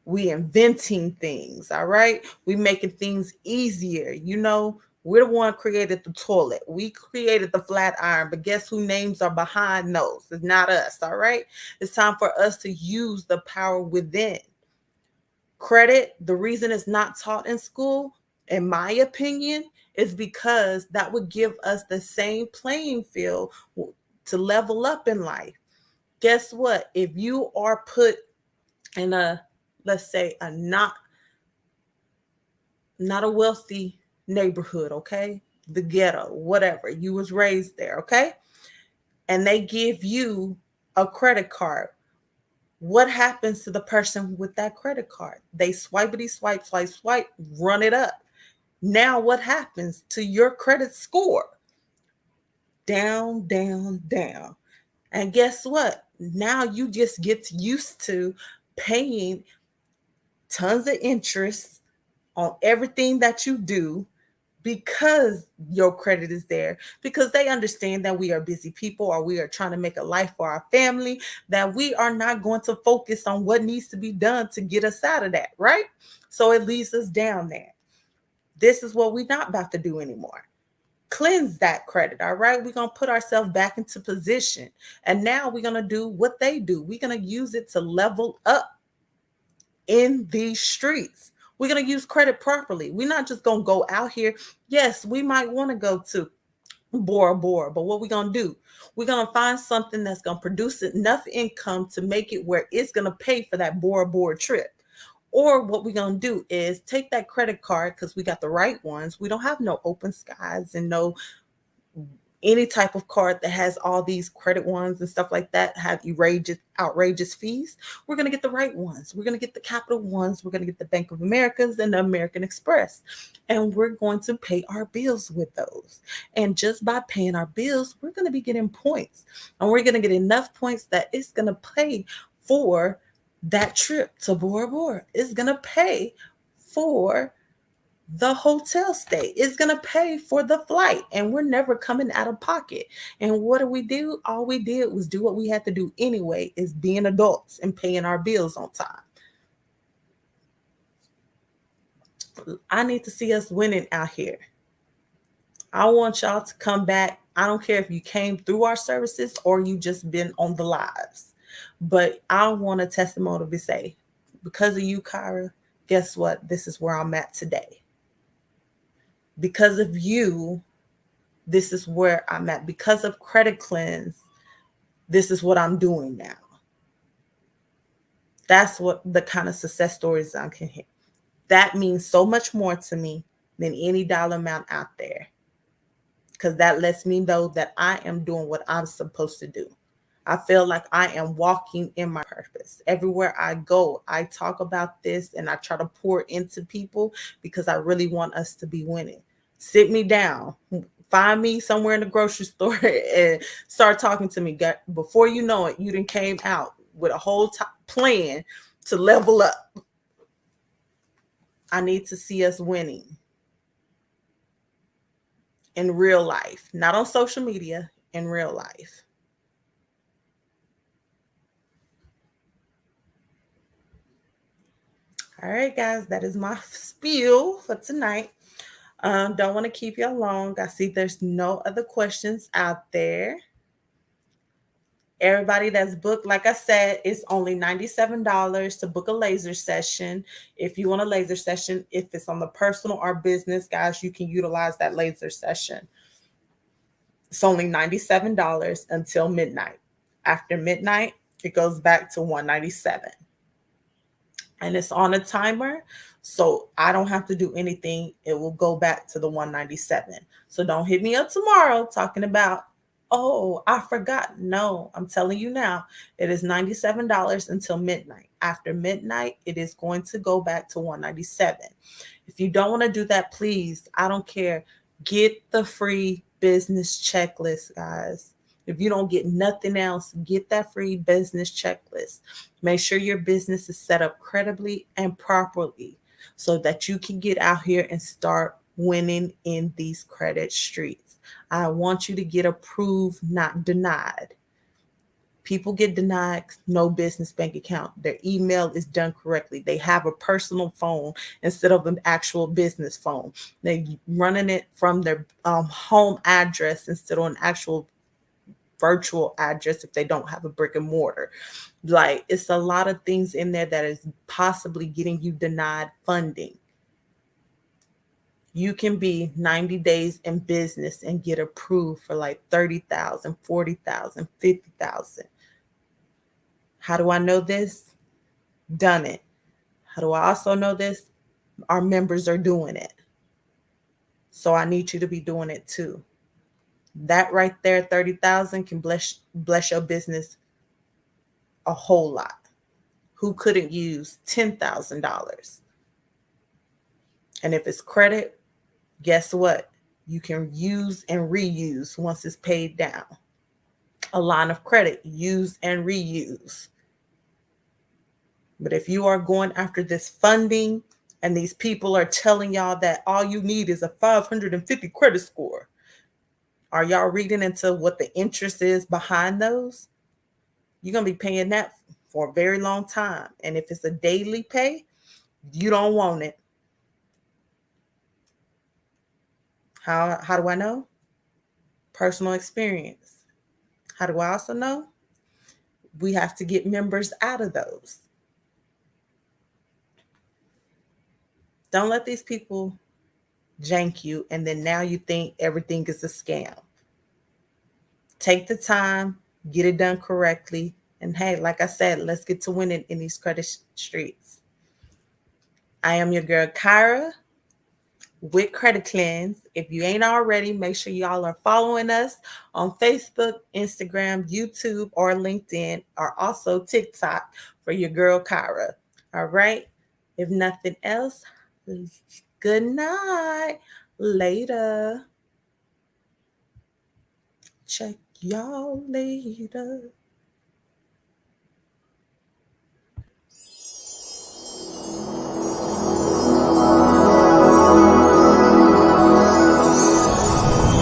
We inventing things, all right? We making things easier. You know, we're the one created the toilet. We created the flat iron, but guess who names are behind those? It's not us, all right? It's time for us to use the power within. Credit, the reason it's not taught in school, in my opinion, is because that would give us the same playing field to level up in life. Guess what? If you are put in a, let's say, a not a wealthy neighborhood, okay? The ghetto, whatever. You was raised there, okay? And they give you a credit card. What happens to the person with that credit card? They swipe, run it up. Now what happens to your credit score? Down, down, down. And guess what? Now you just get used to paying tons of interest on everything that you do because your credit is there, because they understand that we are busy people or we are trying to make a life for our family, that we are not going to focus on what needs to be done to get us out of that, right? So it leaves us down there. This is what we're not about to do anymore. Cleanse that credit, all right? We're going to put ourselves back into position. And now we're going to do what they do. We're going to use it to level up in these streets. We're going to use credit properly. We're not just going to go out here. Yes, we might want to go to Bora Bora, but what we going to do? We're going to find something that's going to produce enough income to make it where it's going to pay for that Bora Bora trip. Or what we're going to do is take that credit card, because we got the right ones. We don't have no open skies and no any type of card that has all these credit ones and stuff like that have outrageous fees. We're going to get the right ones. We're going to get the Capital ones. We're going to get the Bank of Americas and the American Express. And we're going to pay our bills with those. And just by paying our bills, we're going to be getting points. And we're going to get enough points that it's going to pay for that trip to Bora Bora. It's going to pay for the hotel stay, is going to pay for the flight, and we're never coming out of pocket. And what do we do? All we did was do what we had to do anyway, is being adults and paying our bills on time. I need to see us winning out here. I want y'all to come back. I don't care if you came through our services or you just been on the lives, but I want a testimony to say, because of you, Kyra, guess what? This is where I'm at today. Because of you, this is where I'm at. Because of Credit Cleanse, this is what I'm doing now. That's what the kind of success stories I can hear. That means so much more to me than any dollar amount out there, because that lets me know that I am doing what I'm supposed to do. I feel like I am walking in my purpose. Everywhere I go, I talk about this and I try to pour into people because I really want us to be winning. Sit me down, find me somewhere in the grocery store and start talking to me. Before you know it, you done came out with a whole plan to level up. I need to see us winning in real life, not on social media, in real life. All right, guys, that is my spiel for tonight. Don't want to keep you long. I see there's no other questions out there. Everybody that's booked, like I said, it's only $97 to book a laser session. If you want a laser session, if it's on the personal or business, guys, you can utilize that laser session. It's only $97 until midnight. After midnight, it goes back to $197. And it's on a timer, so I don't have to do anything. It will go back to the $197. So don't hit me up tomorrow talking about, oh, I forgot. No, I'm telling you now, it is $97 until midnight. After midnight, it is going to go back to $197. If you don't want to do that, please, I don't care. Get the free business checklist, guys. If you don't get nothing else, get that free business checklist. Make sure your business is set up credibly and properly so that you can get out here and start winning in these credit streets. I want you to get approved, not denied. People get denied, no business bank account. Their email is done correctly. They have a personal phone instead of an actual business phone. They're running it from their home address instead of an actual virtual address if they don't have a brick and mortar. Like, it's a lot of things in there that is possibly getting you denied funding. You can be 90 days in business and get approved for like 30,000, 40,000, 50,000. How do I know this? Done it. How do I also know this? Our members are doing it. So I need you to be doing it too. That right there, 30,000 can bless your business a whole lot. Who couldn't use $10,000? And if it's credit, guess what? You can use and reuse once it's paid down. A line of credit, use and reuse. But if you are going after this funding and these people are telling y'all that all you need is a 550 credit score, are y'all reading into what the interest is behind those? You're going to be paying that for a very long time. And if it's a daily pay, you don't want it. How do I know? Personal experience. How do I also know? We have to get members out of those. Don't let these people jank you and then now you think everything is a scam. Take the time, get it done correctly. And hey, like I said, let's get to winning in these credit streets. I am your girl, Kyra, with Credit Cleanse. If you ain't already, make sure y'all are following us on Facebook, Instagram, YouTube, or LinkedIn, or also TikTok for your girl, Kyra. All right. If nothing else, good night. Later. Check y'all later.